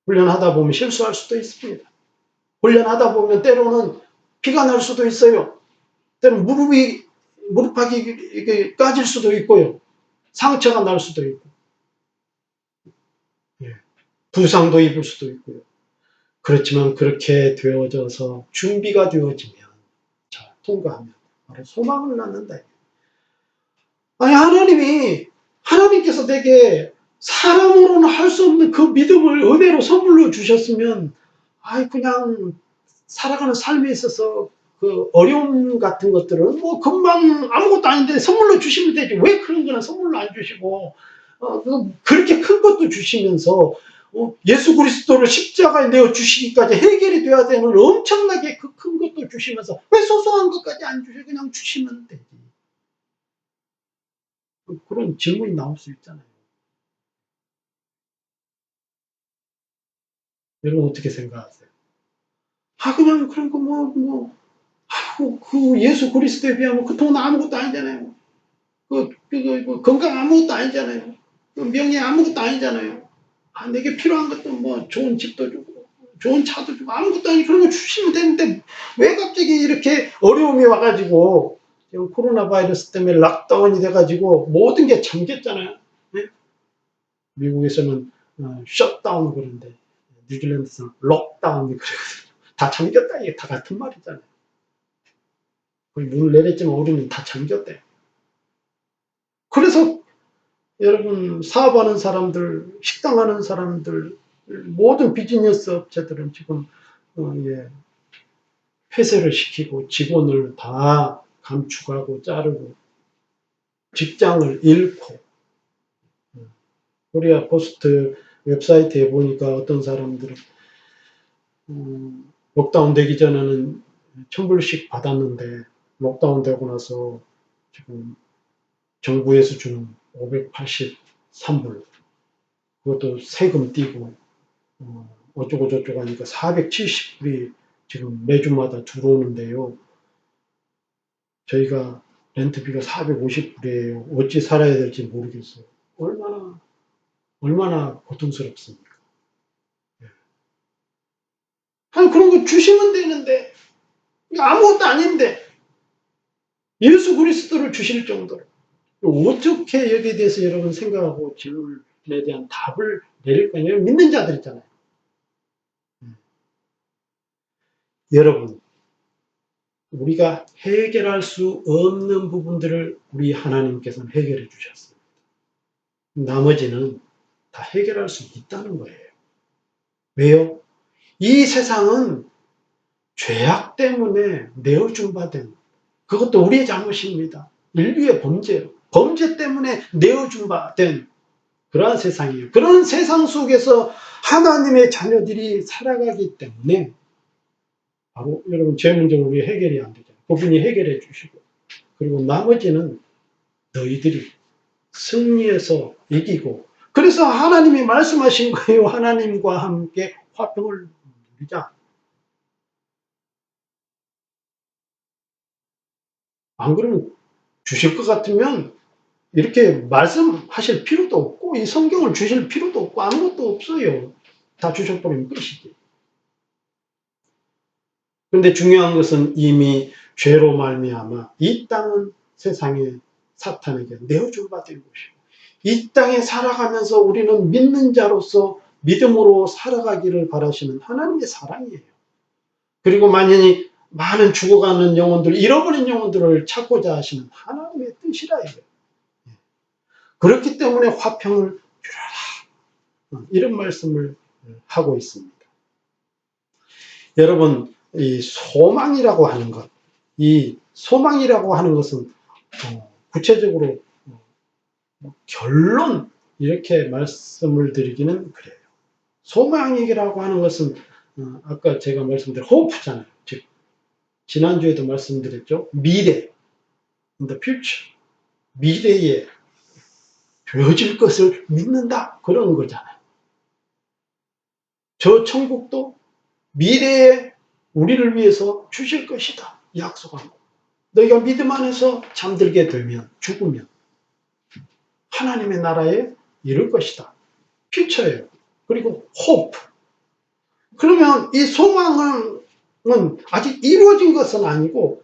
훈련하다 보면 실수할 수도 있습니다. 훈련하다 보면 때로는 피가 날 수도 있어요. 때로는 무릎팍이 이게 까질 수도 있고요. 상처가 날 수도 있고, 부상도 입을 수도 있고요. 그렇지만 그렇게 되어져서 준비가 되어지면 잘 통과하면 바로 소망을 낳는다. 하나님께서 내게 사람으로는 할 수 없는 그 믿음을 은혜로 선물로 주셨으면 그냥 살아가는 삶에 있어서 그 어려움 같은 것들은 뭐 금방 아무것도 아닌데 선물로 주시면 되지. 왜 그런 거는 선물로 안 주시고 그렇게 큰 것도 주시면서 예수 그리스도를 십자가에 내어 주시기까지 해결이 돼야 되는 엄청나게 그 큰 것도 주시면서 왜 소소한 것까지 안 주시고 그냥 주시면 되지. 그런 질문이 나올 수 있잖아요. 여러분 어떻게 생각하세요? 그냥 그런 거 그 예수 그리스도에 비하면 그 돈 아무것도 아니잖아요. 그 건강 아무것도 아니잖아요. 그 명예 아무것도 아니잖아요. 내게 필요한 것도 뭐 좋은 집도 주고 좋은 차도 주고 아무것도 아니 그런 거 주시면 되는데 왜 갑자기 이렇게 어려움이 와가지고 지금 코로나 바이러스 때문에 락다운이 돼가지고 모든 게 잠겼잖아요. 네? 미국에서는 셧다운 그러는데 뉴질랜드에서는 록다운이 그러거든요. 다 잠겼다 이게 다 같은 말이잖아요. 문을 내렸지만 우리는 다 잠겼대. 그래서 여러분 사업하는 사람들, 식당하는 사람들, 모든 비즈니스 업체들은 지금 폐쇄를 시키고 직원을 다 감축하고 자르고 직장을 잃고 코리아 포스트 웹사이트에 보니까 어떤 사람들은 록다운 되기 전에는 1,000불씩 받았는데 록다운 되고 나서 지금 정부에서 주는 583불 그것도 세금 떼고 어쩌고 저쩌고 하니까 470불이 지금 매주마다 들어오는데요. 저희가 렌트비가 450불이에요. 어찌 살아야 될지 모르겠어요. 얼마나 고통스럽습니까? 그런 거 주시면 되는데 아무것도 아닌데 예수 그리스도를 주실 정도로 어떻게 여기에 대해서 여러분 생각하고 질문에 대한 답을 내릴 거냐 믿는 자들 있잖아요. 여러분 우리가 해결할 수 없는 부분들을 우리 하나님께서는 해결해 주셨습니다. 나머지는 다 해결할 수 있다는 거예요. 왜요? 이 세상은 죄악 때문에 내어준 바 된 그것도 우리의 잘못입니다. 인류의 범죄 때문에 내어준 바 된 그러한 세상이에요. 그런 세상 속에서 하나님의 자녀들이 살아가기 때문에 바로 여러분 죄 문제는 우리 해결이 안 되잖아요. 그분이 해결해 주시고 그리고 나머지는 너희들이 승리해서 이기고 그래서 하나님이 말씀하신 거예요. 하나님과 함께 화평을 누리자. 안 그러면 주실 것 같으면 이렇게 말씀하실 필요도 없고 이 성경을 주실 필요도 없고 아무것도 없어요. 다 주셔버리면 끝이지. 그런데 중요한 것은 이미 죄로 말미암아 이 땅은 세상에 사탄에게 내어준 바 된 것이고 이 땅에 살아가면서 우리는 믿는 자로서 믿음으로 살아가기를 바라시는 하나님의 사랑이에요. 그리고 만연히 많은 죽어가는 영혼들, 잃어버린 영혼들을 찾고자 하시는 하나님의 뜻이라 이거예요. 그렇기 때문에 화평을 주라라. 이런 말씀을 하고 있습니다. 여러분, 이 소망이라고 하는 것, 이 소망이라고 하는 것은 구체적으로 결론 이렇게 말씀을 드리기는 그래요. 소망이라고 하는 것은 아까 제가 말씀드린 hope잖아요. 즉 지난주에도 말씀드렸죠. 미래, in the future, 미래에 되어질 것을 믿는다 그런 거잖아요. 저 천국도 미래에 우리를 위해서 주실 것이다 약속한 거. 너희가 믿음 안에서 잠들게 되면 죽으면 하나님의 나라에 이룰 것이다. 퓨처예요. 그리고 hope. 그러면 이 소망은 아직 이루어진 것은 아니고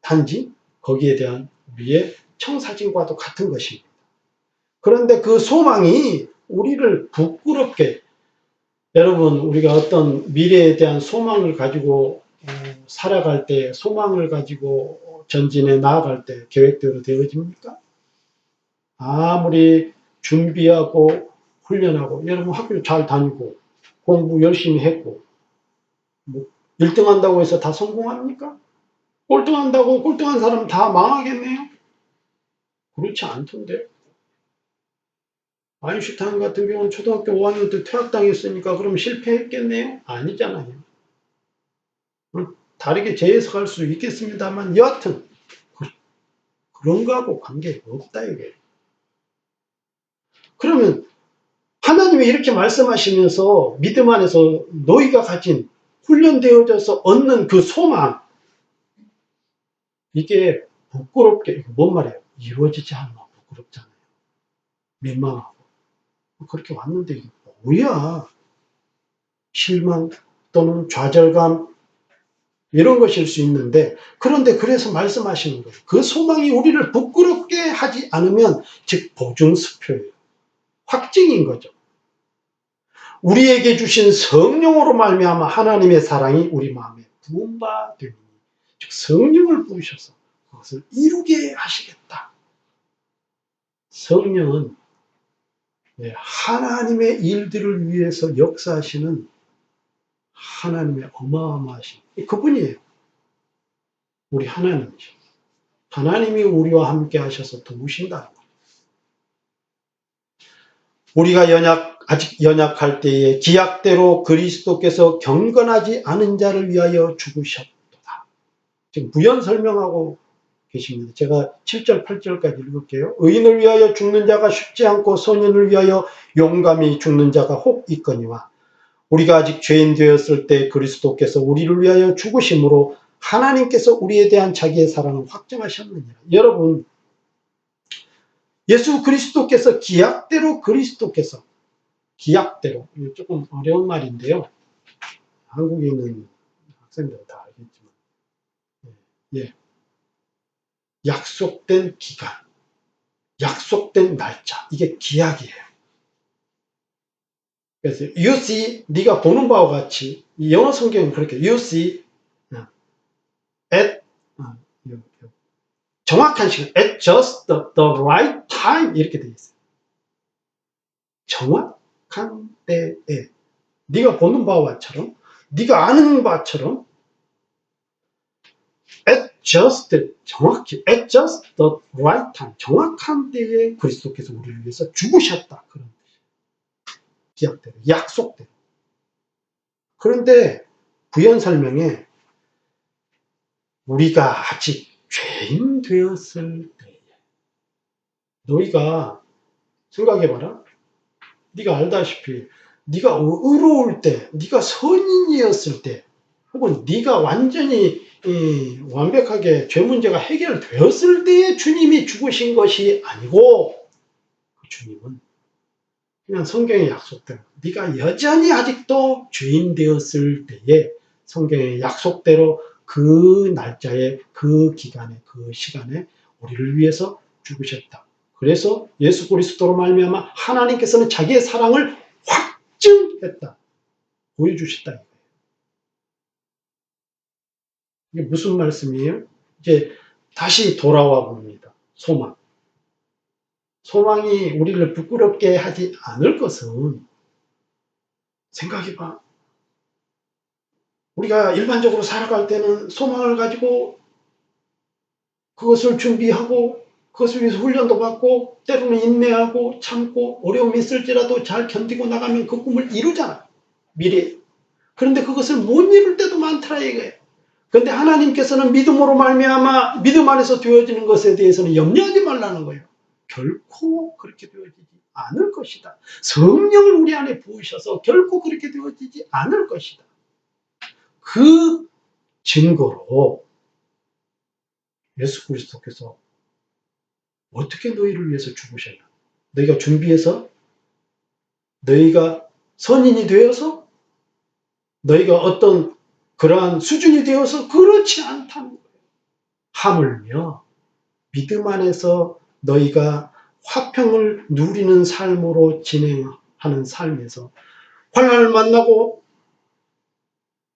단지 거기에 대한 우리의 청사진과도 같은 것입니다. 그런데 그 소망이 우리를 부끄럽게 여러분 우리가 어떤 미래에 대한 소망을 가지고 살아갈 때 소망을 가지고 전진해 나아갈 때 계획대로 되어집니까? 아무리 준비하고 훈련하고 여러분 학교 잘 다니고 공부 열심히 했고 뭐 1등 한다고 해서 다 성공합니까? 꼴등한다고 꼴등한 사람 다 망하겠네요? 그렇지 않던데. 아인슈타인 같은 경우는 초등학교 5학년 때 퇴학당했으니까 그럼 실패했겠네요? 아니잖아요. 다르게 재해석할 수 있겠습니다만 여하튼 그런 거하고 관계가 없다 이게. 그러면 하나님이 이렇게 말씀하시면서 믿음 안에서 너희가 가진 훈련되어져서 얻는 그 소망, 이게 부끄럽게, 뭔 말이에요? 이루어지지 않으면 부끄럽잖아요. 민망하고. 그렇게 왔는데 이게 뭐야? 실망 또는 좌절감 이런 것일 수 있는데, 그런데 그래서 말씀하시는 거예요. 그 소망이 우리를 부끄럽게 하지 않으면 즉 보증수표예요. 확증인 거죠. 우리에게 주신 성령으로 말미암아 하나님의 사랑이 우리 마음에 부은 바 되니, 즉 성령을 부으셔서 그것을 이루게 하시겠다. 성령은 하나님의 일들을 위해서 역사하시는 하나님의 어마어마하신 그분이에요. 우리 하나님이죠. 하나님이 우리와 함께 하셔서 도우신다. 우리가 아직 연약할 때에 기약대로 그리스도께서 경건하지 않은 자를 위하여 죽으셨도다. 지금 부연 설명하고 계십니다. 제가 7절, 8절까지 읽을게요. 의인을 위하여 죽는 자가 쉽지 않고 선인을 위하여 용감히 죽는 자가 혹 있거니와 우리가 아직 죄인 되었을 때 그리스도께서 우리를 위하여 죽으심으로 하나님께서 우리에 대한 자기의 사랑을 확정하셨느니라. 여러분, 예수 그리스도께서 기약대로 조금 어려운 말인데요. 한국에 있는 학생들은 다 알겠지만 약속된 기간, 약속된 날짜, 이게 기약이에요. 그래서 you see, 네가 보는 바와 같이, 영어 성경은 그렇게 you see at 정확한 시간, at just the right time 이렇게 되어 있어요. 정확한 때에 네가 보는 바와처럼, 네가 아는 바처럼 at just 정확히 at just the right time, 정확한 때에 그리스도께서 우리를 위해서 죽으셨다. 그런 기약대로, 약속대로. 그런데 부연 설명에 우리가 아직 죄인 되었을 때에, 너희가 생각해봐라. 네가 알다시피 네가 의로울 때, 네가 선인이었을 때, 혹은 네가 완전히 완벽하게 죄 문제가 해결되었을 때에 주님이 죽으신 것이 아니고, 그 주님은 그냥 성경의 약속대로 네가 여전히 아직도 죄인 되었을 때에 성경의 약속대로 그 날짜에, 그 기간에, 그 시간에 우리를 위해서 죽으셨다. 그래서 예수 그리스도로 말미암아 하나님께서는 자기의 사랑을 확증했다. 보여주셨다. 이게 무슨 말씀이에요? 이제 다시 돌아와 봅니다. 소망. 소망이 우리를 부끄럽게 하지 않을 것은, 생각해봐. 우리가 일반적으로 살아갈 때는 소망을 가지고 그것을 준비하고 그것을 위해서 훈련도 받고 때로는 인내하고 참고 어려움이 있을지라도 잘 견디고 나가면 그 꿈을 이루잖아. 미래에. 그런데 그것을 못 이룰 때도 많더라 이거예요. 그런데 하나님께서는 믿음으로 말미암아 믿음 안에서 되어지는 것에 대해서는 염려하지 말라는 거예요. 결코 그렇게 되어지지 않을 것이다. 성령을 우리 안에 부으셔서 결코 그렇게 되어지지 않을 것이다. 그 증거로 예수 그리스도께서 어떻게 너희를 위해서 죽으셨나? 너희가 준비해서? 너희가 선인이 되어서? 너희가 어떤 그러한 수준이 되어서? 그렇지 않다는 거예요. 하물며 믿음 안에서 너희가 화평을 누리는 삶으로 진행하는 삶에서 환난을 만나고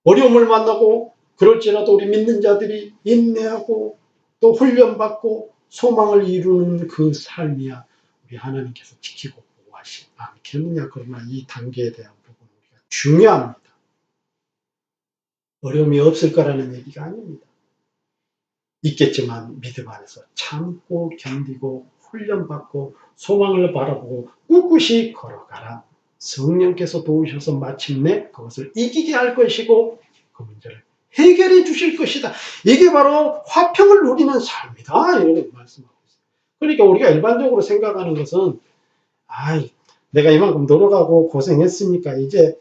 어려움을 만나고 그럴지라도 우리 믿는 자들이 인내하고 또 훈련받고 소망을 이루는 그 삶이야 우리 하나님께서 지키고 보호하시지 않겠느냐. 그러나 이 단계에 대한 부분은 우리가 중요합니다. 어려움이 없을 거라는 얘기가 아닙니다. 있겠지만 믿음 안에서 참고 견디고 훈련받고 소망을 바라보고 꿋꿋이 걸어가라. 성령께서 도우셔서 마침내 그것을 이기게 할 것이고 그 문제를 해결해 주실 것이다. 이게 바로 화평을 누리는 삶이다. 이런 말씀하고 있어요. 그러니까 우리가 일반적으로 생각하는 것은 내가 이만큼 노력하고 고생했으니까 이제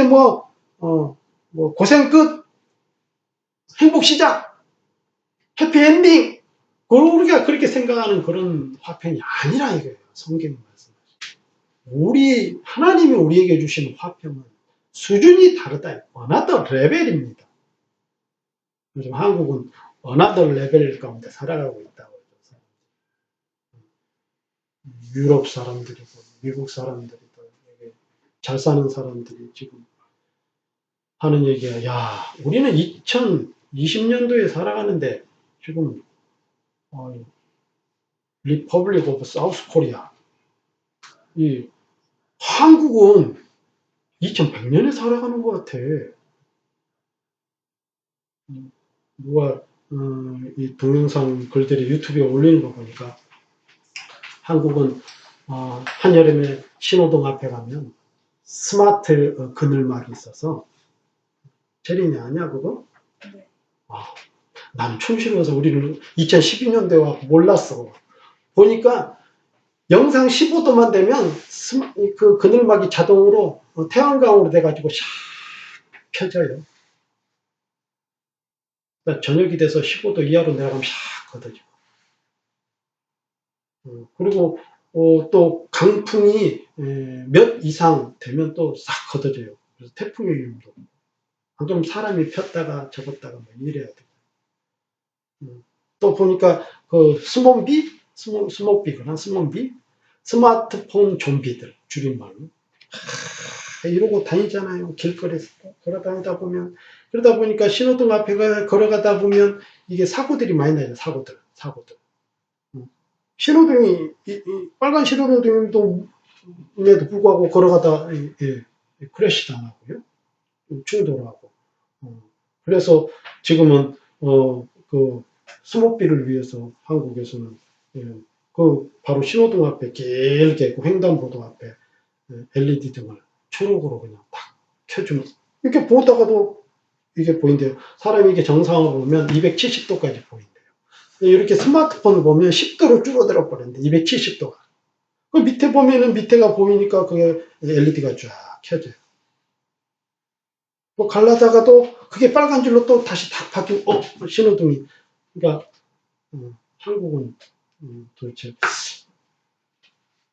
뭐 고생 끝, 행복 시작, 해피엔딩. 우리가 그렇게 생각하는 그런 화평이 아니라 이거예요. 성경이 말씀하시죠. 하나님이 우리에게 주시는 화평은 수준이 다르다. 어나더 레벨입니다. 요즘 한국은 어나더 레벨 가운데 살아가고 있다고 해서 유럽 사람들이고 미국 사람들이고 잘 사는 사람들이 지금 하는 얘기가, 우리는 2020년도에 살아가는데 지금 리퍼블릭 오브 사우스 코리아, 이 한국은 2100년에 살아가는 것 같아. 누가 이 동영상 글들이 유튜브에 올리는 거 보니까 한국은 한여름에 신호등 앞에 가면 스마트 그늘막이 있어서, 체린이 아니야 그거? 네. 난 촌스러워서 우리는 2012년도에 와서 몰랐어. 보니까 영상 15도만 되면 그 그늘막이 자동으로 태양광으로 돼가지고 샥 켜져요. 그러니까 저녁이 돼서 15도 이하로 내려가면 샥 걷어지고. 그리고 또 강풍이 몇 이상 되면 또 싹 걷어져요. 그래서 태풍의 위험도. 안 그러면 사람이 폈다가 접었다가 뭐 이래야 돼. 또 보니까 그 스몬비구나, 스몬비? 스마트폰 좀비들, 줄임말로. 이러고 다니잖아요. 길거리에서 걸어다니다 보면. 그러다 보니까 신호등 앞에 걸어가다 보면 이게 사고들이 많이 나요. 사고들. 신호등이, 빨간 신호등임에도 불구하고 걸어가다, 크래시 당하고요. 충돌하고. 그래서 지금은, 그, 스모비를 위해서 한국에서는, 바로 신호등 앞에 길게, 횡단보도 앞에 LED 등을 초록으로 그냥 탁 켜주면, 이렇게 보다가도 이게 보인대요. 사람이 이게 정상으로 보면 270도까지 보인대요. 이렇게 스마트폰을 보면 10도로 줄어들어 버렸는데, 270도가. 그 밑에 보면은 밑에가 보이니까 그게 LED가 쫙 켜져요. 뭐 갈라다가도 그게 빨간 줄로 또 다시 탁 바뀌고, 신호등이. 그러니까, 한국은 도대체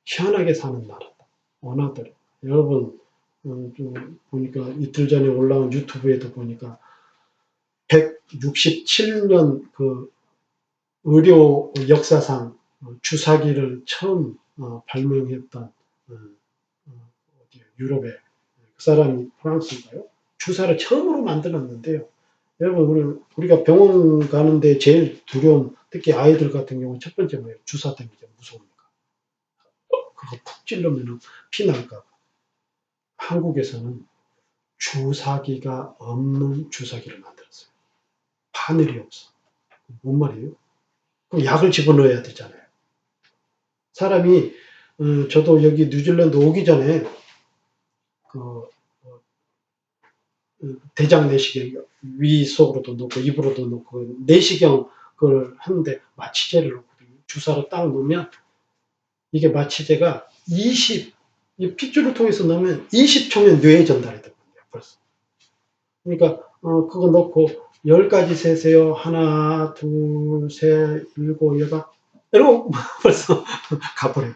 희한하게 사는 나라다. 원하더래. 여러분, 좀 보니까 이틀 전에 올라온 유튜브에도 보니까 167년 그 의료 역사상 주사기를 처음 발명했던 유럽의 그 사람이 프랑스인가요? 주사를 처음으로 만들었는데요. 여러분, 우리가 병원 가는데 제일 두려운, 특히 아이들 같은 경우는 첫 번째 뭐예요? 주사 때문에 무서우니까. 그거 푹 찔르면 피 날까 봐. 한국에서는 주사기가 없는 주사기를 만들었어요. 바늘이 없어. 뭔 말이에요? 그럼 약을 집어넣어야 되잖아요. 사람이, 저도 여기 뉴질랜드 오기 전에, 대장 내시경, 위 속으로도 넣고, 입으로도 넣고, 내시경 그걸 하는데, 마취제를 넣거든요. 주사로 딱 넣으면, 이게 마취제가 이 핏줄을 통해서 넣으면 20초면 뇌에 전달이 되거든요, 벌써. 그러니까, 그거 넣고, 10가지 세세요. 하나, 둘, 셋, 일곱, 여덟. 이러고 벌써 가버려요.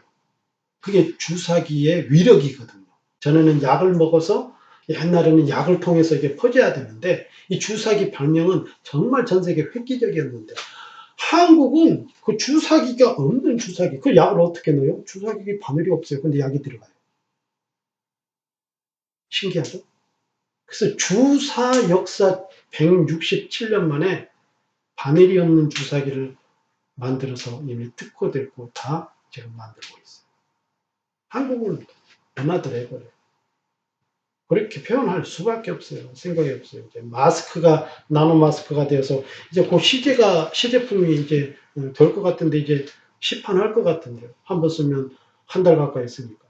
그게 주사기의 위력이거든요. 전에는 약을 먹어서, 옛날에는 약을 통해서 이게 퍼져야 되는데, 이 주사기 발명은 정말 전 세계 획기적이었는데, 한국은 그 주사기가 없는 주사기, 그 약을 어떻게 넣어요? 주사기 바늘이 없어요. 근데 약이 들어가요. 신기하죠? 그래서 주사 역사 167년 만에 바늘이 없는 주사기를 만들어서 이미 특허됐고 다 지금 만들고 있어요. 한국은 원하더래 버려요. 그렇게 표현할 수밖에 없어요. 생각이 없어요. 이제 마스크가 나노 마스크가 되어서 이제 그 시제품이 이제 될 것 같은데 이제 시판할 것 같은데요. 한번 쓰면 한 달 가까이 쓰니까.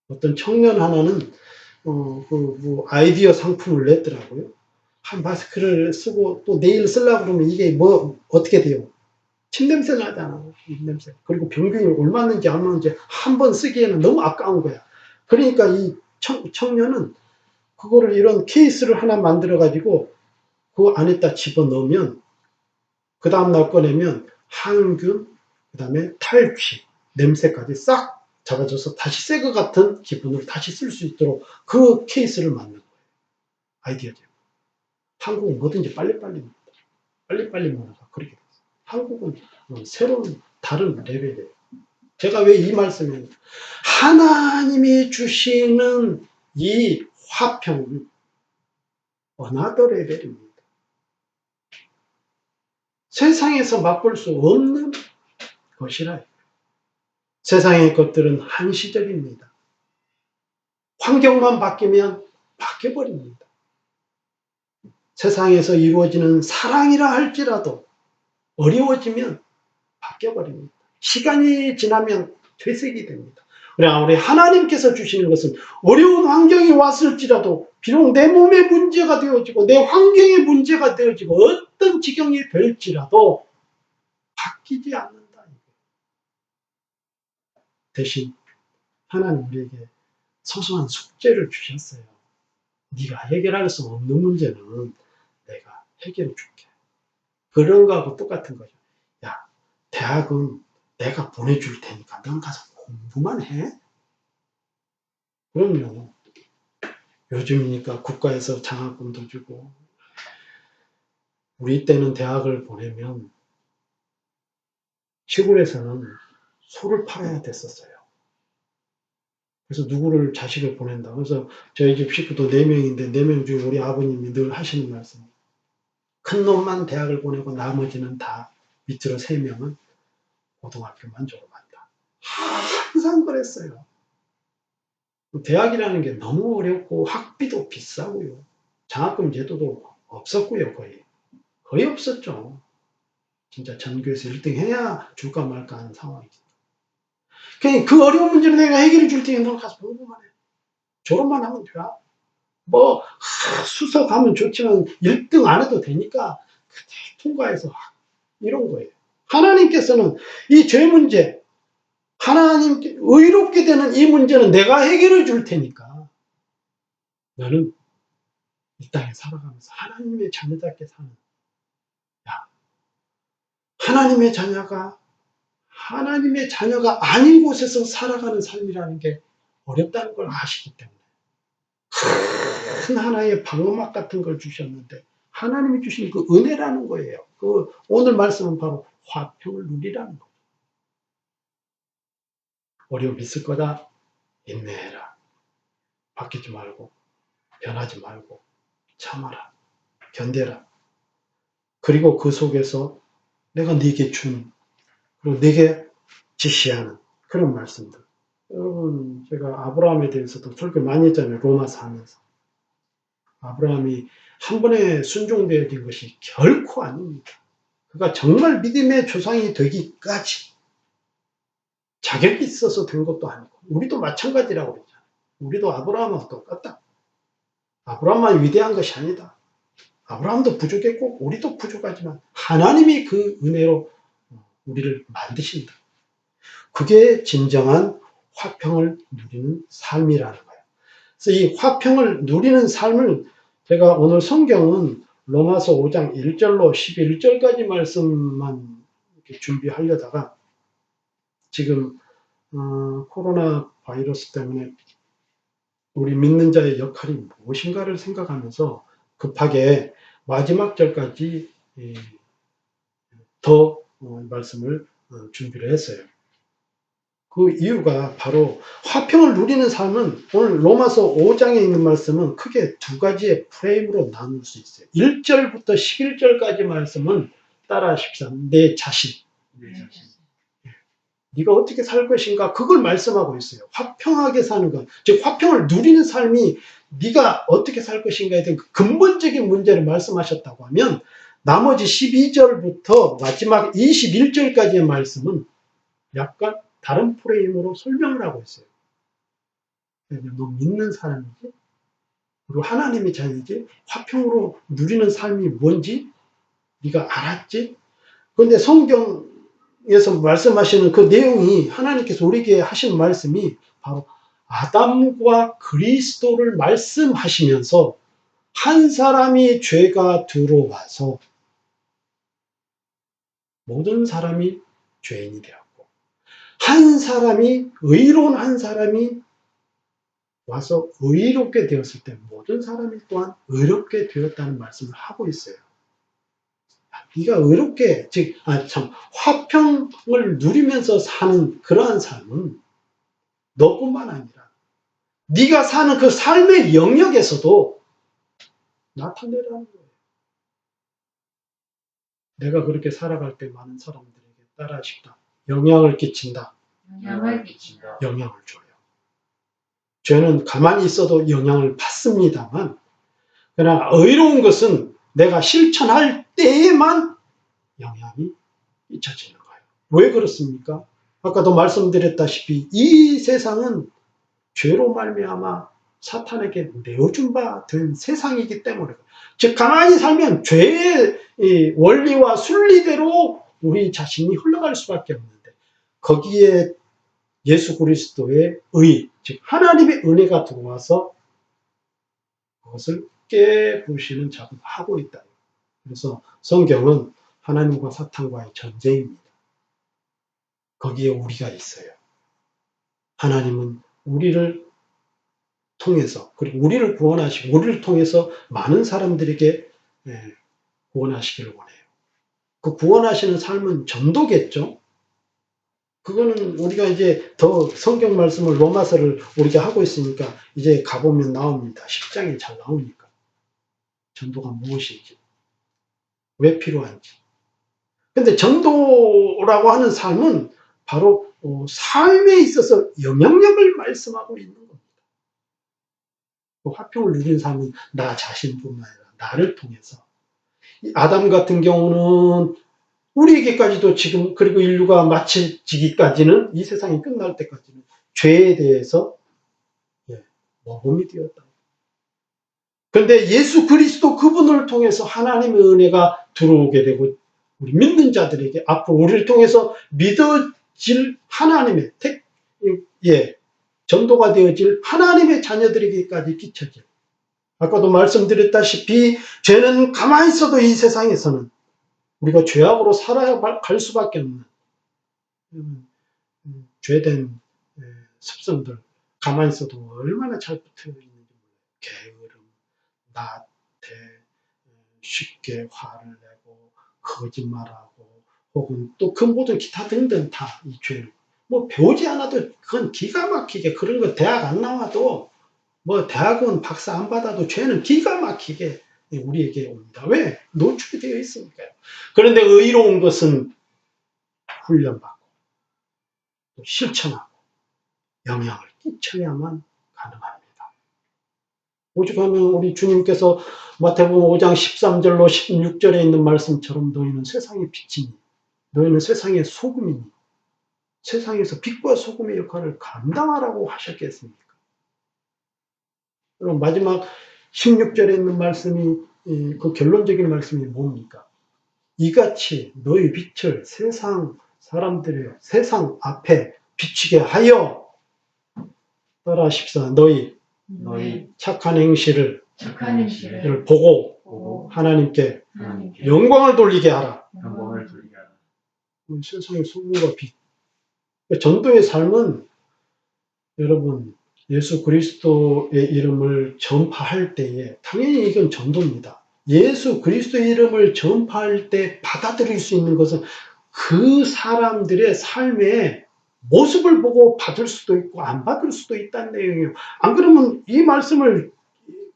어떤 청년 하나는 아이디어 상품을 냈더라고요. 한 마스크를 쓰고 또 내일 쓰려고 그러면 이게 뭐 어떻게 돼요? 침 냄새 나잖아. 입 냄새. 그리고 병균이 옮았는지 안 옮았는지 한 번 쓰기에는 너무 아까운 거야. 그러니까 이 청년은 그거를 이런 케이스를 하나 만들어 가지고 그 안에다 집어넣으면 그 다음날 꺼내면 항균, 그 다음에 탈취, 냄새까지 싹 잡아줘서 다시 새 것 같은 기분으로 다시 쓸 수 있도록 그 케이스를 만든 거예요. 아이디어죠. 한국은 뭐든지 빨리빨리 뭐가 그렇게 됐어요. 한국은 새로운 다른 레벨이에요. 제가 왜 이 말씀을 하나님이 주시는 이 화평은 어나더 레벨입니다. 세상에서 맛볼 수 없는 것이라. 세상의 것들은 한시적입니다. 환경만 바뀌면 바뀌어버립니다. 세상에서 이루어지는 사랑이라 할지라도 어려워지면 바뀌어버립니다. 시간이 지나면 퇴색이 됩니다. 그러나 우리 하나님께서 주시는 것은 어려운 환경이 왔을지라도 비록 내 몸에 문제가 되어지고 내 환경에 문제가 되어지고 어떤 지경이 될지라도 바뀌지 않는다. 대신 하나님 우리에게 소소한 숙제를 주셨어요. 네가 해결할 수 없는 문제는 내가 해결해 줄게. 그런 거하고 똑같은 거죠. 야, 대학은 내가 보내줄 테니까 넌 가서 공부만 해. 그럼요. 요즘이니까 국가에서 장학금도 주고 우리 때는 대학을 보내면 시골에서는 소를 팔아야 됐었어요. 그래서 누구를 자식을 보낸다. 그래서 저희 집 식구도 4명인데 4명 중에 우리 아버님이 늘 하시는 말씀. 큰 놈만 대학을 보내고 나머지는 다 밑으로 3명은 고등학교만 졸업한다. 항상 그랬어요. 대학이라는 게 너무 어렵고 학비도 비싸고요. 장학금 제도도 없었고요. 거의 없었죠. 진짜 전교에서 1등 해야 줄까 말까 하는 상황이죠. 그러니까 그 어려운 문제를 내가 해결해 줄 테니 너 가서 공부만 해. 졸업만 하면 돼. 뭐 수석하면 좋지만 1등 안 해도 되니까 통과해서 이런 거예요. 하나님께서는 이 죄 문제, 하나님께 의롭게 되는 이 문제는 내가 해결해 줄 테니까 너는 이 땅에 살아가면서 하나님의 자녀답게 사는, 야, 하나님의 자녀가 아닌 곳에서 살아가는 삶이라는 게 어렵다는 걸 아시기 때문에 큰 하나의 방어막 같은 걸 주셨는데 하나님이 주신 그 은혜라는 거예요. 그 오늘 말씀은 바로 화평을 누리라는 거예요. 어려움 있을 거다. 인내해라. 바뀌지 말고 변하지 말고 참아라. 견뎌라. 그리고 그 속에서 내가 네게 준 그리고 네게 지시하는 그런 말씀들. 여러분 제가 아브라함에 대해서도 설교 많이 했잖아요. 로마서 하면서. 아브라함이 한 번에 순종되어진 것이 결코 아닙니다. 그가 정말 믿음의 조상이 되기까지 자격이 있어서 된 것도 아니고 우리도 마찬가지라고 그랬잖아요. 우리도 아브라함하고 똑같다. 아브라함만 위대한 것이 아니다. 아브라함도 부족했고 우리도 부족하지만 하나님이 그 은혜로 우리를 만드신다. 그게 진정한 화평을 누리는 삶이라는 거예요. 그래서 이 화평을 누리는 삶을 제가 오늘 성경은 로마서 5장 1절로 11절까지 말씀만 이렇게 준비하려다가 지금 코로나 바이러스 때문에 우리 믿는 자의 역할이 무엇인가를 생각하면서 급하게 마지막 절까지 더 말씀을 준비를 했어요. 그 이유가 바로 화평을 누리는 삶은 오늘 로마서 5장에 있는 말씀은 크게 2가지의 프레임으로 나눌 수 있어요. 1절부터 11절까지 말씀은 따라하십시오. 내 자신. 네가 어떻게 살 것인가 그걸 말씀하고 있어요. 화평하게 사는 것, 즉 화평을 누리는 삶이 네가 어떻게 살 것인가에 대한 근본적인 문제를 말씀하셨다고 하면 나머지 12절부터 마지막 21절까지의 말씀은 약간 다른 프레임으로 설명을 하고 있어요. 너 믿는 사람이지? 그리고 하나님의 자녀이지? 화평으로 누리는 삶이 뭔지 네가 알았지? 그런데 성경에서 말씀하시는 그 내용이 하나님께서 우리에게 하신 말씀이 바로 아담과 그리스도를 말씀하시면서 한 사람이 죄가 들어와서 모든 사람이 죄인이 되었고 한 사람이 의로운 한 사람이 와서 의롭게 되었을 때 모든 사람이 또한 의롭게 되었다는 말씀을 하고 있어요. 네가 의롭게 화평을 누리면서 사는 그러한 삶은 너뿐만 아니라 네가 사는 그 삶의 영역에서도 나타내라는 거예요. 내가 그렇게 살아갈 때 많은 사람들에게 따라하시다 영향을 끼친다. 영향을 끼친다. 영향을 줘요. 죄는 가만히 있어도 영향을 받습니다만 그러나 의로운 것은 내가 실천할 때에만 영향이 끼쳐지는 거예요. 왜 그렇습니까? 아까도 말씀드렸다시피 이 세상은 죄로 말미암아 사탄에게 내어준 바 된 세상이기 때문에 즉 가만히 살면 죄의 원리와 순리대로 우리 자신이 흘러갈 수밖에 없는데 거기에 예수 그리스도의 의, 즉 하나님의 은혜가 들어와서 그것을 깨부시는 작업을 하고 있다. 그래서 성경은 하나님과 사탄과의 전쟁입니다. 거기에 우리가 있어요. 하나님은 우리를 통해서 그리고 우리를 구원하시고 우리를 통해서 많은 사람들에게 구원하시기를 원해요. 그 구원하시는 삶은 전도겠죠. 그거는 우리가 이제 더 성경 말씀을 로마서를 우리가 하고 있으니까 이제 가보면 나옵니다. 10장에 잘 나오니까. 전도가 무엇인지, 왜 필요한지. 근데 전도라고 하는 삶은 바로 삶에 있어서 영향력을 말씀하고 있는 겁니다. 그 화평을 누리는 삶은 나 자신뿐만 아니라 나를 통해서. 아담 같은 경우는 우리에게까지도 지금 그리고 인류가 마치지기까지는 이 세상이 끝날 때까지는 죄에 대해서 모범이 되었다. 그런데 예수 그리스도 그분을 통해서 하나님의 은혜가 들어오게 되고 우리 믿는 자들에게 앞으로 우리를 통해서 믿어질 하나님의 전도가 되어질 하나님의 자녀들에게까지 끼쳐질. 아까도 말씀드렸다시피 죄는 가만히 있어도 이 세상에서는 우리가 죄악으로 살아갈 수밖에 없는 죄된 습성들 가만히 있어도 얼마나 잘 붙어 있는지 몰라요. 게으름, 나태, 쉽게 화를 내고 거짓말하고 혹은 또 그 모든 기타 등등 다 이 죄를 뭐 배우지 않아도 그건 기가 막히게 그런 거 대학 안 나와도 뭐 대학원 박사 안 받아도 죄는 기가 막히게 우리에게 옵니다. 왜? 노출이 되어 있으니까요. 그런데 의로운 것은 훈련받고 또 실천하고 영향을 끼쳐야만 가능합니다. 오죽하면 우리 주님께서 마태복음 5장 13절로 16절에 있는 말씀처럼 너희는 세상의 빛이니 너희는 세상의 소금이니 세상에서 빛과 소금의 역할을 감당하라고 하셨겠습니까? 그럼 마지막 16절에 있는 말씀이 그 결론적인 말씀이 뭡니까? 이같이 너희 빛을 세상 사람들의 세상 앞에 비추게 하여 따라하십사. 너희 착한 행실을 보고 하나님께 영광을 돌리게 하라. 세상의 소금과 빛. 전도의 삶은 여러분 예수 그리스도의 이름을 전파할 때에 당연히 이건 전도입니다. 예수 그리스도의 이름을 전파할 때 받아들일 수 있는 것은 그 사람들의 삶의 모습을 보고 받을 수도 있고 안 받을 수도 있다는 내용이에요. 안 그러면 이 말씀을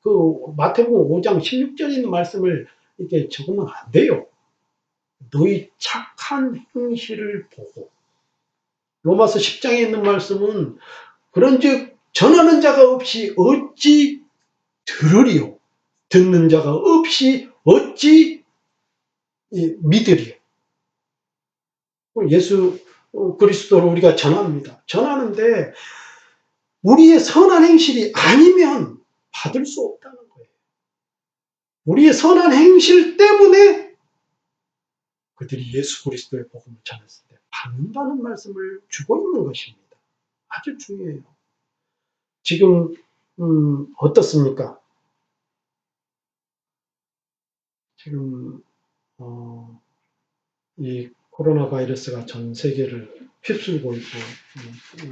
그 마태복음 5장 16절에 있는 말씀을 이렇게 적으면 안 돼요. 너희 착한 행실을 보고 로마서 10장에 있는 말씀은 그런즉 전하는 자가 없이 어찌 들으리요. 듣는 자가 없이 어찌 믿으리요. 예수 그리스도를 우리가 전합니다. 전하는데 우리의 선한 행실이 아니면 받을 수 없다는 거예요. 우리의 선한 행실 때문에 그들이 예수 그리스도의 복음을 전했을 때 받는다는 말씀을 주고 있는 것입니다. 아주 중요해요. 지금 어떻습니까? 지금 이 코로나 바이러스가 전 세계를 휩쓸고 있고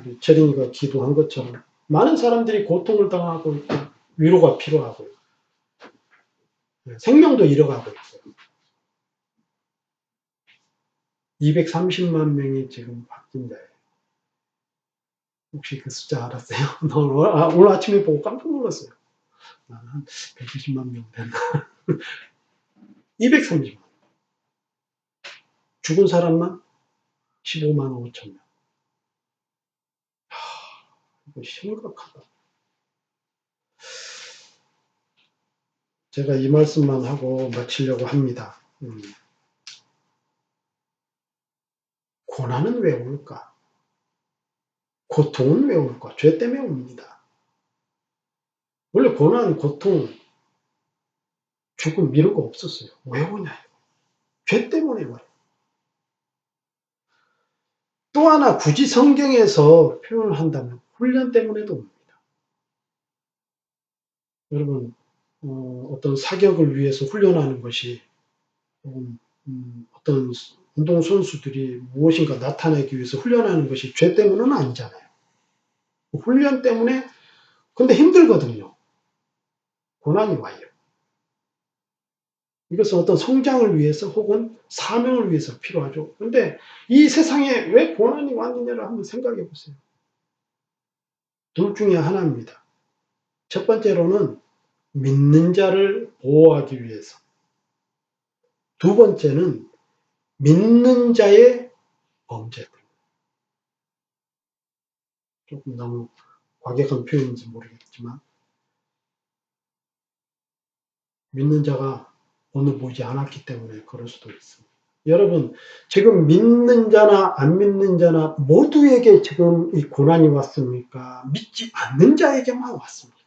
우리 재린이가 기도한 것처럼 많은 사람들이 고통을 당하고 있고 위로가 필요하고요. 생명도 잃어가고 있고요. 230만 명이 지금 확진자예요. 혹시 그 숫자 알았어요? 오늘 아침에 보고 깜짝 놀랐어요. 나는 한 120만 명 된다. 230만. 죽은 사람만 15만 5천 명. 이거 심각하다. 제가 이 말씀만 하고 마치려고 합니다. 고난은 왜 올까? 고통은 왜 올까? 죄 때문에 옵니다. 원래 고난, 고통, 죽음 이런 거 없었어요. 왜 오냐? 죄 때문에 와요. 또 하나 굳이 성경에서 표현을 한다면 훈련 때문에도 옵니다. 여러분 어떤 사격을 위해서 훈련하는 것이 어떤 운동선수들이 무엇인가 나타내기 위해서 훈련하는 것이 죄 때문은 아니잖아요. 훈련 때문에 근데 힘들거든요. 고난이 와요. 이것은 어떤 성장을 위해서 혹은 사명을 위해서 필요하죠. 근데 이 세상에 왜 고난이 왔느냐를 한번 생각해 보세요. 둘 중에 하나입니다. 첫 번째로는 믿는 자를 보호하기 위해서. 두 번째는 믿는 자의 범죄 때문에. 조금 너무 과격한 표현인지 모르겠지만 믿는 자가 오늘 보지 않았기 때문에 그럴 수도 있습니다. 여러분 지금 믿는 자나 안 믿는 자나 모두에게 지금 이 고난이 왔습니까? 믿지 않는 자에게만 왔습니까?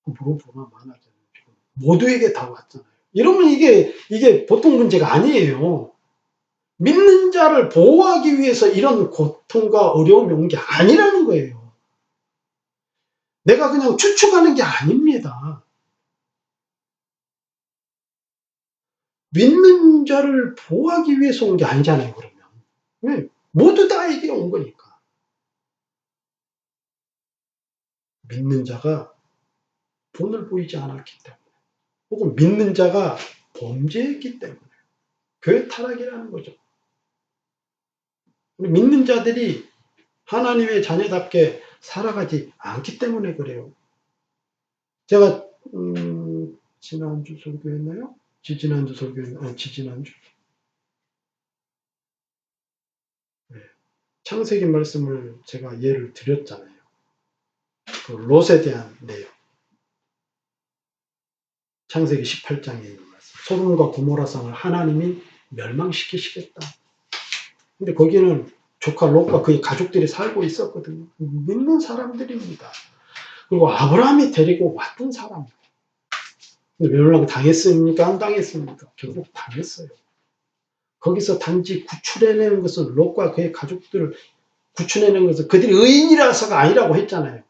물어보면 많아져요. 지금 모두에게 다 왔잖아요. 이러면 이게 보통 문제가 아니에요. 믿는 자를 보호하기 위해서 이런 고통과 어려움이 온 게 아니라는 거예요. 내가 그냥 추측하는 게 아닙니다. 믿는 자를 보호하기 위해서 온 게 아니잖아요, 그러면. 왜? 모두 다에게 온 거니까. 믿는 자가 본을 보이지 않았기 때문에. 혹은 믿는 자가 범죄했기 때문에. 교회 타락이라는 거죠. 우리 믿는 자들이 하나님의 자녀답게 살아가지 않기 때문에 그래요. 제가 지난주 설교했나요? 지지난주 설교했나요? 지지난주. 네. 창세기 말씀을 제가 예를 드렸잖아요. 그 롯에 대한 내용. 창세기 18장에 있는 말씀. 소돔과 고모라 성을 하나님이 멸망시키시겠다. 근데 거기는 조카 롯과 그의 가족들이 살고 있었거든요. 믿는 사람들입니다. 그리고 아브라함이 데리고 왔던 사람이에요. 근데 멸망 당했습니까? 안 당했습니까? 결국 당했어요. 거기서 단지 구출해내는 것은 롯과 그의 가족들을 구출해내는 것은 그들이 의인이라서가 아니라고 했잖아요.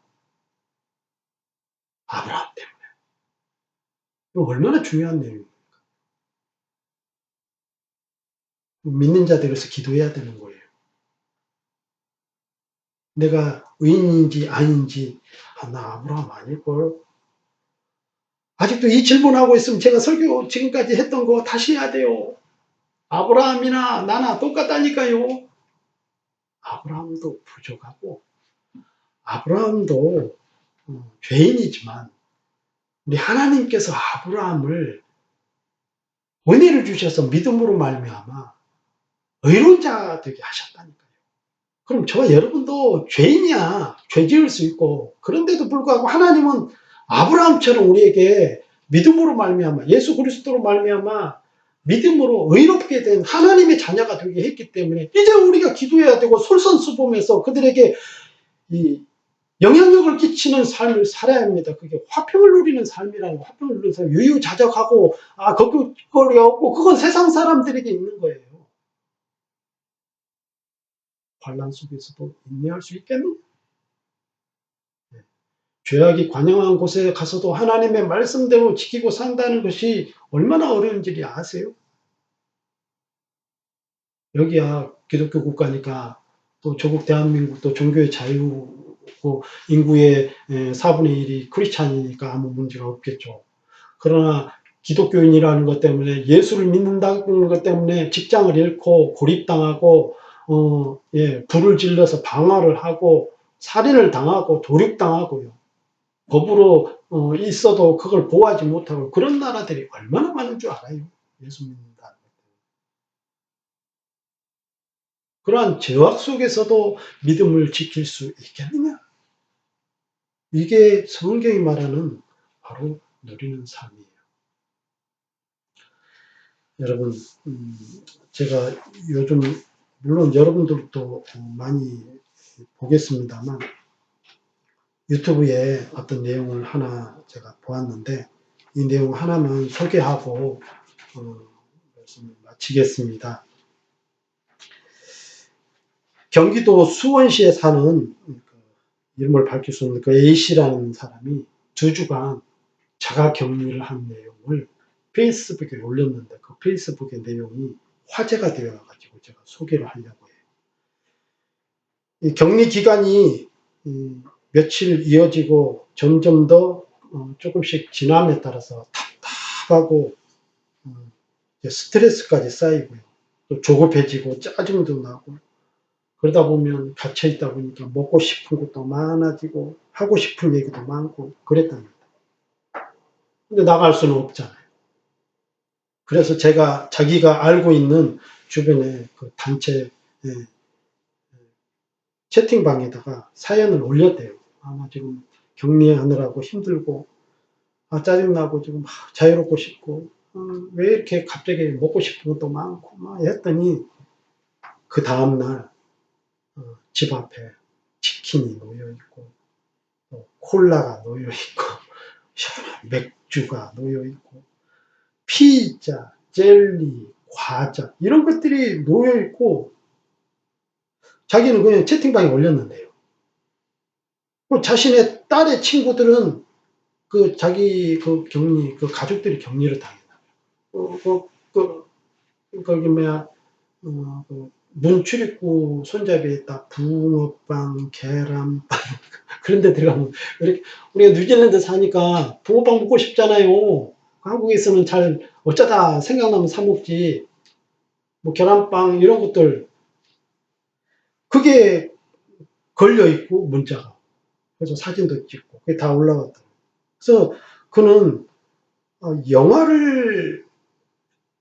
아브라함 때문에. 이거 얼마나 중요한 내용입니까? 믿는 자들에서 기도해야 되는 거예요. 내가 의인인지 아닌지 나 아브라함 아닐걸. 아직도 이 질문하고 있으면 제가 설교 지금까지 했던 거 다시 해야 돼요. 아브라함이나 나나 똑같다니까요. 아브라함도 부족하고 아브라함도 죄인이지만 우리 하나님께서 아브라함을 은혜를 주셔서 믿음으로 말미암아 의로운 자 되게 하셨다니까요. 그럼 저와 여러분도 죄인이야. 죄 지을 수 있고, 그런데도 불구하고 하나님은 아브라함처럼 우리에게 믿음으로 말미암아, 예수 그리스도로 말미암아 믿음으로 의롭게 된 하나님의 자녀가 되게 했기 때문에 이제 우리가 기도해야 되고 솔선수범해서 그들에게 이 영향력을 끼치는 삶을 살아야 합니다. 그게 화평을 누리는 삶이라는 거. 화평을 누리는 삶, 유유자적하고 거기거리 없고, 그건 세상 사람들에게 있는 거예요. 환난 속에서도 인내할 수 있겠느냐? 죄악이 관영한 곳에 가서도 하나님의 말씀대로 지키고 산다는 것이 얼마나 어려운지 아세요? 여기야 기독교 국가니까 또 조국 대한민국도 종교의 자유고 인구의 4분의 1이 크리스찬이니까 아무 문제가 없겠죠. 그러나 기독교인이라는 것 때문에, 예수를 믿는다는 것 때문에 직장을 잃고 고립당하고 불을 질러서 방화를 하고 살인을 당하고 도륙당하고요. 법으로 있어도 그걸 보호하지 못하고 그런 나라들이 얼마나 많은 줄 알아요. 예수 믿는다. 그러한 죄악 속에서도 믿음을 지킬 수 있겠느냐? 이게 성경이 말하는 바로 누리는 삶이에요. 여러분, 제가 요즘 물론 여러분들도 많이 보겠습니다만 유튜브에 어떤 내용을 하나 제가 보았는데, 이 내용 하나만 소개하고 말씀을 마치겠습니다. 경기도 수원시에 사는 이름을 밝힐 수 없는 그 A씨라는 사람이 2주간 자가격리를 한 내용을 페이스북에 올렸는데, 그 페이스북의 내용이 화제가 되어가지고 제가 소개를 하려고 해요. 이 격리 기간이 며칠 이어지고 점점 더 조금씩 지남에 따라서 답답하고 스트레스까지 쌓이고요. 또 조급해지고 짜증도 나고, 그러다 보면 갇혀 있다 보니까 먹고 싶은 것도 많아지고 하고 싶은 얘기도 많고 그랬답니다. 근데 나갈 수는 없잖아요. 그래서 자기가 알고 있는 주변에 그 단체 채팅방에다가 사연을 올렸대요. 아마 지금 격리하느라고 힘들고, 짜증나고 지금 자유롭고 싶고, 왜 이렇게 갑자기 먹고 싶은 것도 많고 막 했더니, 그 다음날 집 앞에 치킨이 놓여 있고, 콜라가 놓여 있고, 맥주가 놓여 있고, 피자, 젤리, 과자 이런 것들이 놓여 있고, 자기는 그냥 채팅방에 올렸는데요. 자신의 딸의 친구들은 자기 가족들이 격리를 당했나 봐요. 거기 문 출입구 손잡이에다 붕어빵, 계란빵 그런 데 들어가면, 우리가 뉴질랜드 사니까 붕어빵 먹고 싶잖아요. 한국에서는 잘 어쩌다 생각나면 사 먹지. 계란빵 이런 것들, 그게 걸려 있고 문자가. 그래서 사진도 찍고 그게 다 올라왔다. 그래서 그는 영화를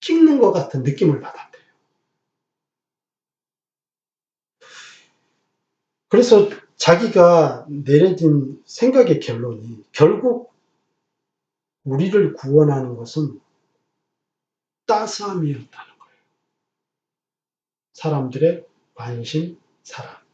찍는 것 같은 느낌을 받았대요. 그래서 자기가 내려진 생각의 결론이, 결국 우리를 구원하는 것은 따스함이었다는 거예요. 사람들의 관심, 사랑.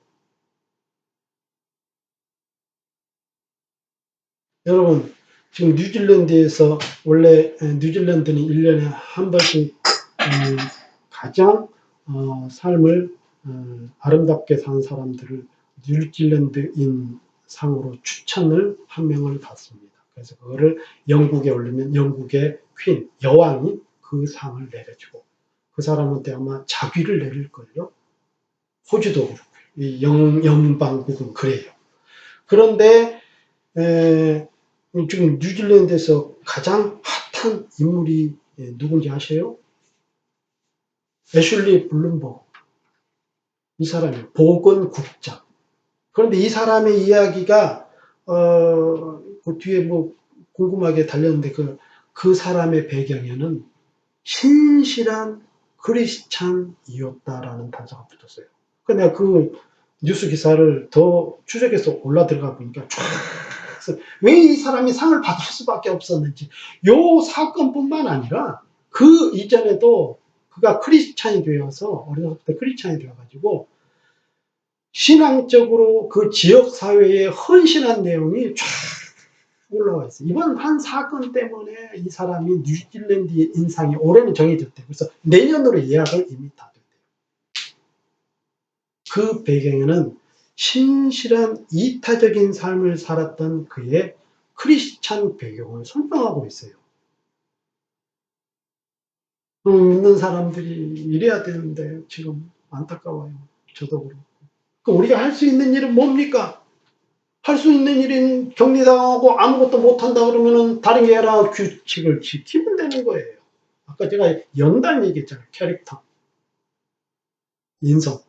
여러분, 지금 뉴질랜드에서, 원래 뉴질랜드는 1년에 한 번씩 가장 삶을 아름답게 사는 사람들을 뉴질랜드인 상으로 추천을 한 명을 받습니다. 그래서 그거를 영국에 올리면 영국의 퀸, 여왕이 그 상을 내려주고, 그 사람한테 아마 자귀를 내릴걸요. 호주도 그렇고요. 이 연방국은 그래요. 그런데 지금 뉴질랜드에서 가장 핫한 인물이 누군지 아세요? 애슐리 블룸버그. 이 사람이 보건국장. 그런데 이 사람의 이야기가 그 뒤에 궁금하게 달렸는데, 그 사람의 배경에는 신실한 크리스찬이었다라는 단서가 붙었어요. 근데 내가 그 뉴스 기사를 더 추적해서 올라 들어가 보니까 왜 이 사람이 상을 받을 수밖에 없었는지, 요 사건뿐만 아니라 그 이전에도 그가 크리스찬이 되어서 어려서부터 크리스찬이 되어가지고 신앙적으로 그 지역 사회에 헌신한 내용이 쫙 올라와 있어요. 이번 한 사건 때문에 이 사람이 뉴질랜드의 인상이 올해는 정해졌대요. 그래서 내년으로 예약을 이미 다 됐대요. 그 배경에는 신실한 이타적인 삶을 살았던 그의 크리스찬 배경을 설명하고 있어요. 믿는 사람들이 이래야 되는데 지금 안타까워요. 저도 그렇고. 우리가 할 수 있는 일은 뭡니까? 할 수 있는 일은 격리당하고 아무것도 못한다 그러면은 다른 게 아니라 규칙을 지키면 되는 거예요. 아까 제가 연단 얘기했잖아요. 캐릭터, 인성.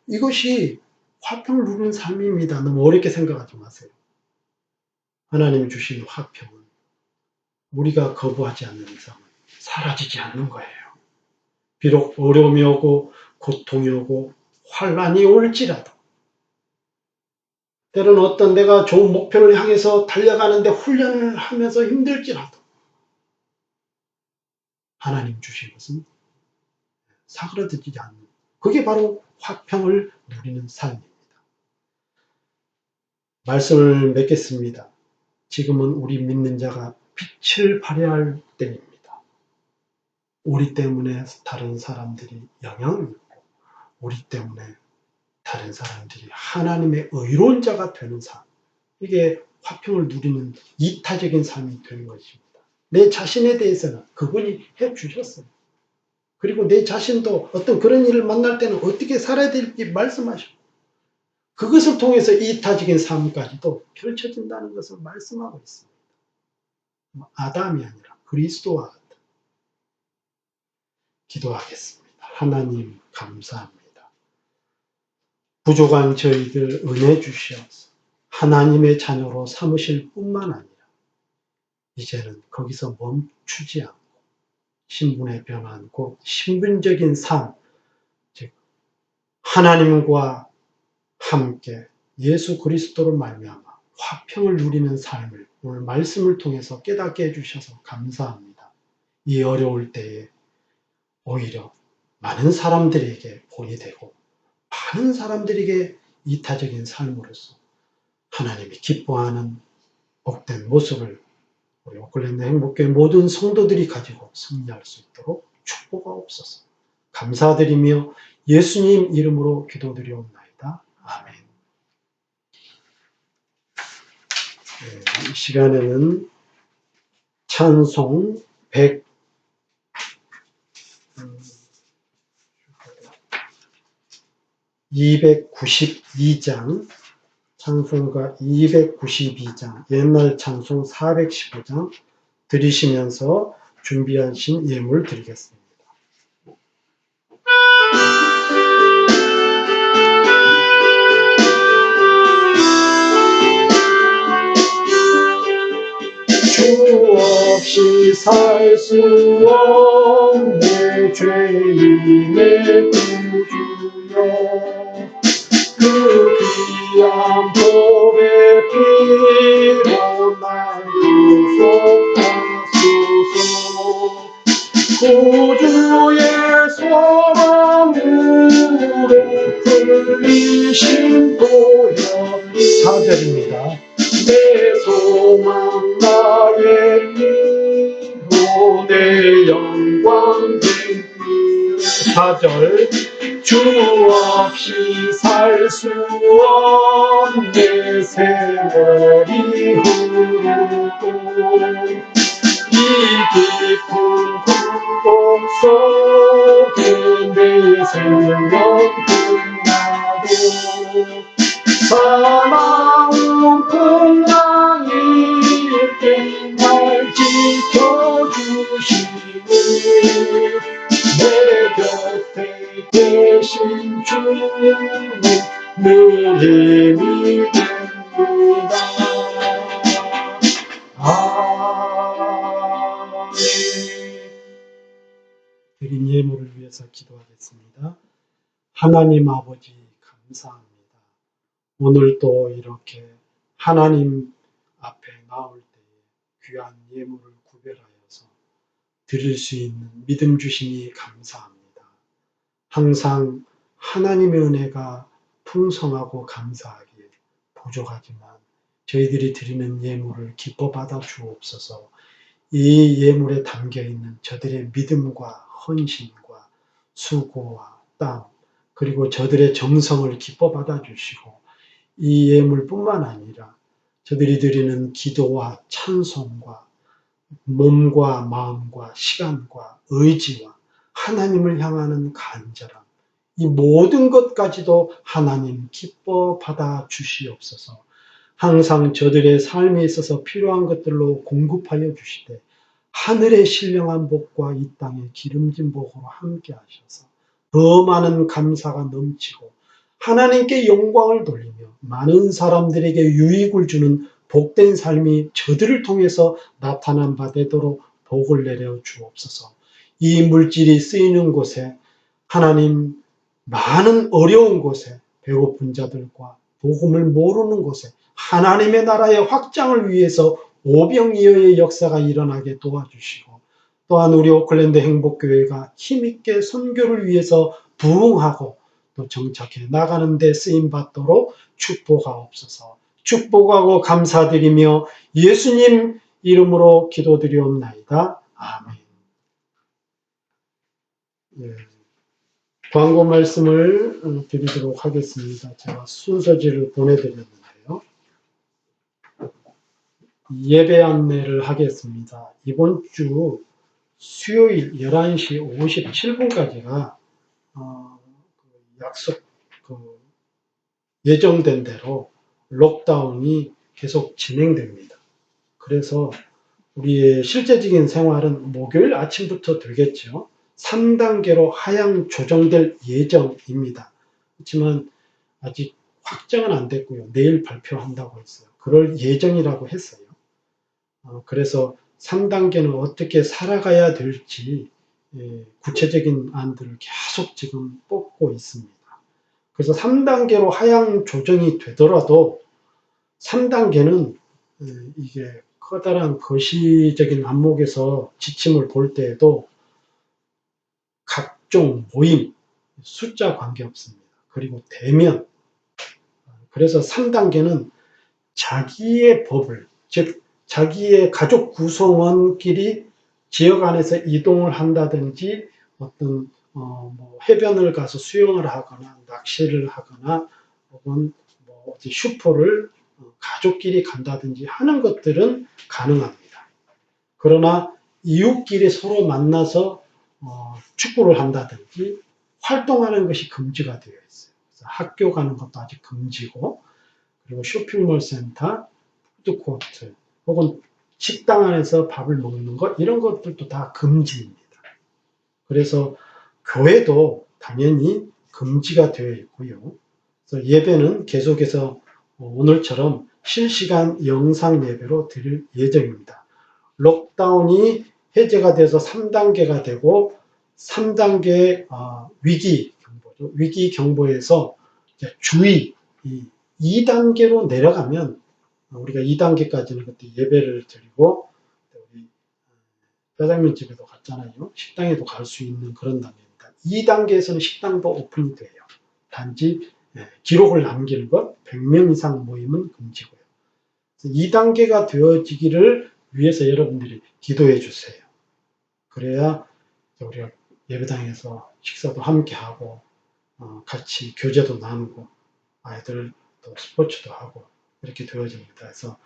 이것이 화평을 누리는 삶입니다. 너무 어렵게 생각하지 마세요. 하나님이 주신 화평은 우리가 거부하지 않는 이상은 사라지지 않는 거예요. 비록 어려움이 오고 고통이 오고 환란이 올지라도, 때로는 어떤 내가 좋은 목표를 향해서 달려가는데 훈련을 하면서 힘들지라도 하나님 주신 것은 사그라들지 않는, 그게 바로 화평을 누리는 삶입니다. 말씀을 맺겠습니다. 지금은 우리 믿는 자가 빛을 발휘할 때입니다. 우리 때문에 다른 사람들이 영향을 받고, 우리 때문에 다른 사람들이 하나님의 의로운 자가 되는 삶, 이게 화평을 누리는 이타적인 삶이 되는 것입니다. 내 자신에 대해서는 그분이 해주셨어요. 그리고 내 자신도 어떤 그런 일을 만날 때는 어떻게 살아야 될지 말씀하시고, 그것을 통해서 이타적인 삶까지도 펼쳐진다는 것을 말씀하고 있습니다. 아담이 아니라 그리스도와 같은. 기도하겠습니다. 하나님 감사합니다. 부족한 저희들 은혜 주시옵소서. 하나님의 자녀로 삼으실 뿐만 아니라 이제는 거기서 멈추지 않고 신분의 변환, 곧 신분적인 삶, 즉 하나님과 함께 예수 그리스도로 말미암아 화평을 누리는 삶을 오늘 말씀을 통해서 깨닫게 해주셔서 감사합니다. 이 어려울 때에 오히려 많은 사람들에게 본이 되고 많은 사람들에게 이타적인 삶으로서 하나님이 기뻐하는 복된 모습을 우리 오클랜드 행복교회 모든 성도들이 가지고 승리할 수 있도록 축복하옵소서. 감사드리며 예수님 이름으로 기도드리옵나이다. 아멘. 네, 이 시간에는 찬송 292장, 찬송가 292장, 옛날 찬송 415장 들으시면서 준비하신 예물 드리겠습니다. 주 없이 살 수 없네 죄인의 구주여, 그 귀한 법의 피로 날 구속하소서. 구주의 사랑으로 풀리신 보혈. 4절입니다. 내 소망 나의 미로 내 영광 된 4절. 주 없이 살 수 없네 세월이 흐르고 이 깊은 굴곡 속에 내 생명 끝나도 사나운 풍랑일 때 날 지켜주시니 내 곁에 계신 주님 늘 힘이 됩니다. 아멘. 드린 예물을 위해서 기도하겠습니다. 하나님 아버지 감사합니다. 오늘 또 이렇게 하나님 앞에 나올 때에 귀한 예물을 구별하여서 드릴 수 있는 믿음 주시니 감사합니다. 항상 하나님의 은혜가 풍성하고 감사하기에 부족하지만 저희들이 드리는 예물을 기뻐 받아 주옵소서. 이 예물에 담겨 있는 저들의 믿음과 헌신과 수고와 땀 그리고 저들의 정성을 기뻐 받아 주시고 이 예물뿐만 아니라 저들이 드리는 기도와 찬송과 몸과 마음과 시간과 의지와 하나님을 향하는 간절함 이 모든 것까지도 하나님 기뻐 받아 주시옵소서. 항상 저들의 삶에 있어서 필요한 것들로 공급하여 주시되 하늘의 신령한 복과 이 땅의 기름진 복으로 함께 하셔서 더 많은 감사가 넘치고 하나님께 영광을 돌리며 많은 사람들에게 유익을 주는 복된 삶이 저들을 통해서 나타난 바 되도록 복을 내려 주옵소서. 이 물질이 쓰이는 곳에 하나님 많은 어려운 곳에 배고픈 자들과 복음을 모르는 곳에 하나님의 나라의 확장을 위해서 오병이어의 역사가 일어나게 도와주시고 또한 우리 오클랜드 행복교회가 힘있게 선교를 위해서 부흥하고 또 정착해 나가는 데 쓰임받도록 축복하옵소서. 축복하고 감사드리며 예수님 이름으로 기도드리옵나이다. 아멘. 예, 광고 말씀을 드리도록 하겠습니다. 제가 순서지를 보내드렸는데요. 예배 안내를 하겠습니다. 이번 주 수요일 11시 57분까지가 예정된 대로 록다운이 계속 진행됩니다. 그래서 우리의 실제적인 생활은 목요일 아침부터 되겠죠. 3단계로 하향 조정될 예정입니다. 그렇지만 아직 확정은 안 됐고요. 내일 발표한다고 했어요. 그럴 예정이라고 했어요. 그래서 3단계는 어떻게 살아가야 될지 구체적인 안들을 계속 지금 뽑고 있습니다. 그래서 3단계로 하향 조정이 되더라도 3단계는 이게 커다란 거시적인 안목에서 지침을 볼 때에도 각종 모임, 숫자 관계없습니다. 그리고 대면, 그래서 3단계는 자기의 법을, 즉 자기의 가족 구성원끼리 지역 안에서 이동을 한다든지 어떤 해변을 가서 수영을 하거나 낚시를 하거나 혹은 어디 슈퍼를 가족끼리 간다든지 하는 것들은 가능합니다. 그러나 이웃끼리 서로 만나서 축구를 한다든지 활동하는 것이 금지가 되어 있어요. 그래서 학교 가는 것도 아직 금지고 그리고 쇼핑몰 센터, 푸드코트 혹은 식당 안에서 밥을 먹는 것 이런 것들도 다 금지입니다. 그래서 교회도 당연히 금지가 되어 있고요. 그래서 예배는 계속해서 오늘처럼 실시간 영상 예배로 드릴 예정입니다. 록다운이 해제가 돼서 3단계가 되고 3단계 위기 경보죠. 위기 경보에서 주의 2단계로 내려가면 우리가 2단계까지는 그때 예배를 드리고 우리 짜장면 집에도 갔잖아요. 식당에도 갈 수 있는 그런 단계입니다. 2단계에서는 식당도 오픈이 돼요. 단지 기록을 남기는 것 100명 이상 모임은 금지고요. 2단계가 되어지기를 위해서 여러분들이 기도해 주세요. 그래야 우리가 예배당에서 식사도 함께 하고 같이 교제도 나누고 아이들 또 스포츠도 하고 이렇게 되어집니다. 그래서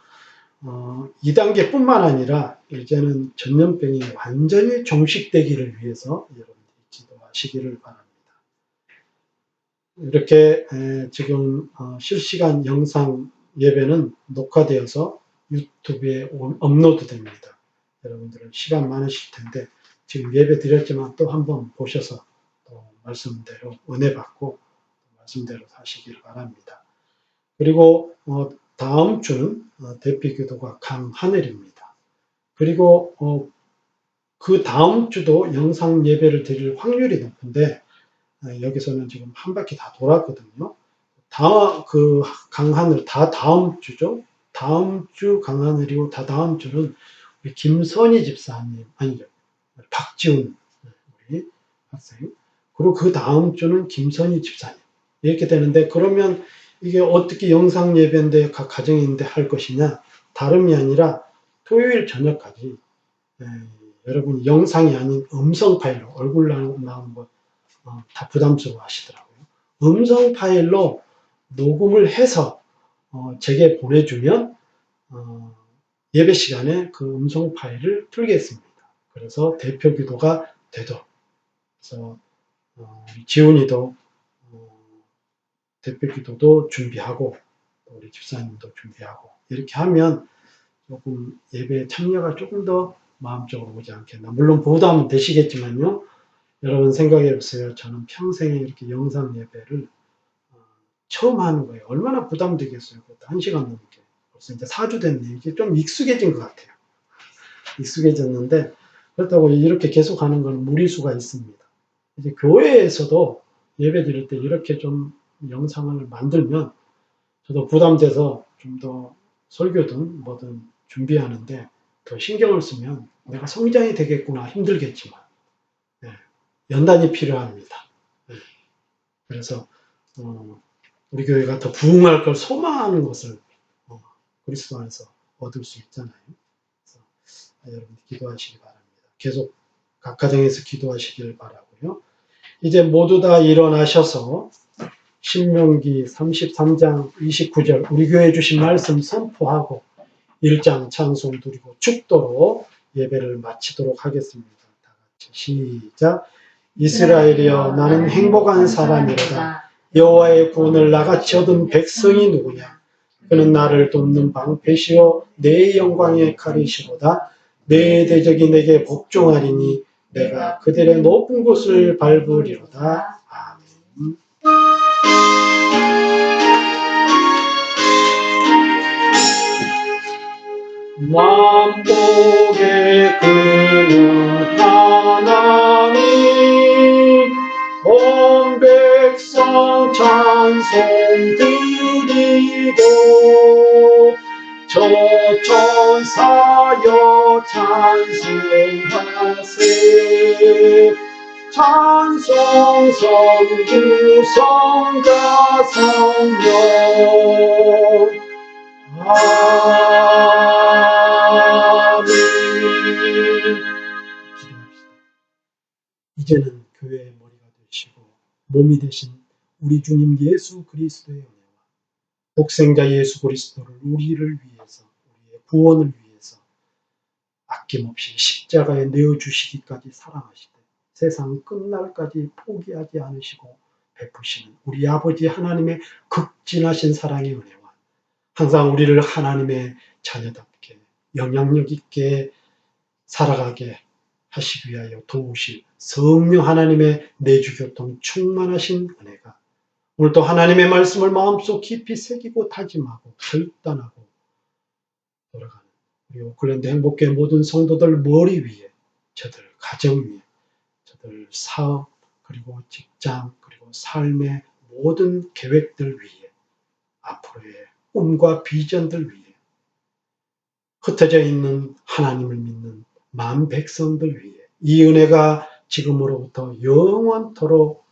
2단계뿐만 아니라 이제는 전염병이 완전히 종식되기를 위해서 여러분들이 기도하시기를 바랍니다. 이렇게 지금 실시간 영상 예배는 녹화되어서 유튜브에 업로드됩니다. 여러분들은 시간 많으실 텐데 지금 예배 드렸지만 또 한번 보셔서 또 말씀대로 은혜 받고 말씀대로 사시기를 바랍니다. 그리고 다음 주는 대피 기도가 강하늘입니다. 그리고 그 다음 주도 영상 예배를 드릴 확률이 높은데 여기서는 지금 한 바퀴 다 돌았거든요. 그 강하늘 다 다음 주죠. 다음 주 강하늘이고 다 다음 주는 우리 김선희 집사님 아니죠. 박지훈 우리 학생. 그리고 그 다음 주는 김선희 집사님. 이렇게 되는데 그러면 이게 어떻게 영상 예배인데 각 가정인데 할 것이냐? 다름이 아니라 토요일 저녁까지 여러분 영상이 아닌 음성 파일로 얼굴 나오는 거 다 부담스러워 하시더라고요. 음성 파일로 녹음을 해서 제게 보내주면 예배 시간에 그 음성 파일을 틀겠습니다. 그래서 대표 기도가 되도록. 그래서 우리 지훈이도 대표 기도도 준비하고 우리 집사님도 준비하고 이렇게 하면 조금 예배에 참여가 조금 더 마음적으로 오지 않겠나. 물론 부담은 되시겠지만요. 여러분 생각해 보세요. 저는 평생에 이렇게 영상 예배를 처음 하는 거예요. 얼마나 부담되겠어요. 그것도 1시간 넘게. 벌써 이제 4주 됐네요. 이게 좀 익숙해진 것 같아요. 익숙해졌는데 그렇다고 이렇게 계속 하는 건 무리수가 있습니다. 이제 교회에서도 예배 드릴 때 이렇게 좀 영상을 만들면 저도 부담돼서 좀 더 설교든 뭐든 준비하는데 더 신경을 쓰면 내가 성장이 되겠구나 힘들겠지만 연단이 필요합니다. 그래서 우리 교회가 더 부흥할 걸 소망하는 것을 그리스도 안에서 얻을 수 있잖아요. 그래서 여러분 기도하시기 바랍니다. 계속 각 가정에서 기도하시길 바라고요. 이제 모두 다 일어나셔서 신명기 33장 29절 우리 교회 주신 말씀 선포하고 1장 찬송 드리고 축도로 예배를 마치도록 하겠습니다. 다 같이 시작. 이스라엘이여 나는 행복한 사람이로다. 여호와의 구원을 나같이 얻은 백성이 누구냐. 그는 나를 돕는 방패시요 내 영광의 칼이시로다. 내 대적이 내게 복종하리니 내가 그들의 높은 곳을 밟으리로다. 아멘. 만복의 그는 하나님 온 백성 찬송 드리고 저 천사여 찬송하세 찬송 성부 성자 성령 아멘. 기도합시다. 이제는 교회의 머리가 되시고 몸이 되신 우리 주님 예수 그리스도의 은혜와 독생자 예수 그리스도를 우리를 위해서 우리의 구원을 위해서 아낌없이 십자가에 내어주시기까지 사랑하시되 세상 끝날까지 포기하지 않으시고 베푸시는 우리 아버지 하나님의 극진하신 사랑의 은혜와 항상 우리를 하나님의 자녀답게 영향력 있게 살아가게 하시기 위하여 도우실 성령 하나님의 내주교통 충만하신 은혜가 오늘도 하나님의 말씀을 마음속 깊이 새기고 다짐하고 결단하고 돌아가는 우리 오클랜드 행복교회 모든 성도들 머리 위에 저들 가정 위에 저들 사업 그리고 직장 그리고 삶의 모든 계획들 위에 앞으로의 꿈과 비전들 위에 흩어져 있는 하나님을 믿는 만 백성들 위해 이 은혜가 지금으로부터 영원토록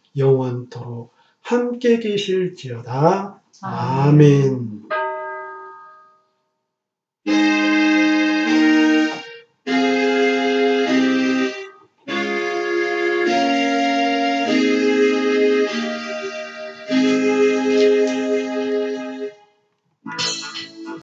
함께 계실지어다. 아멘.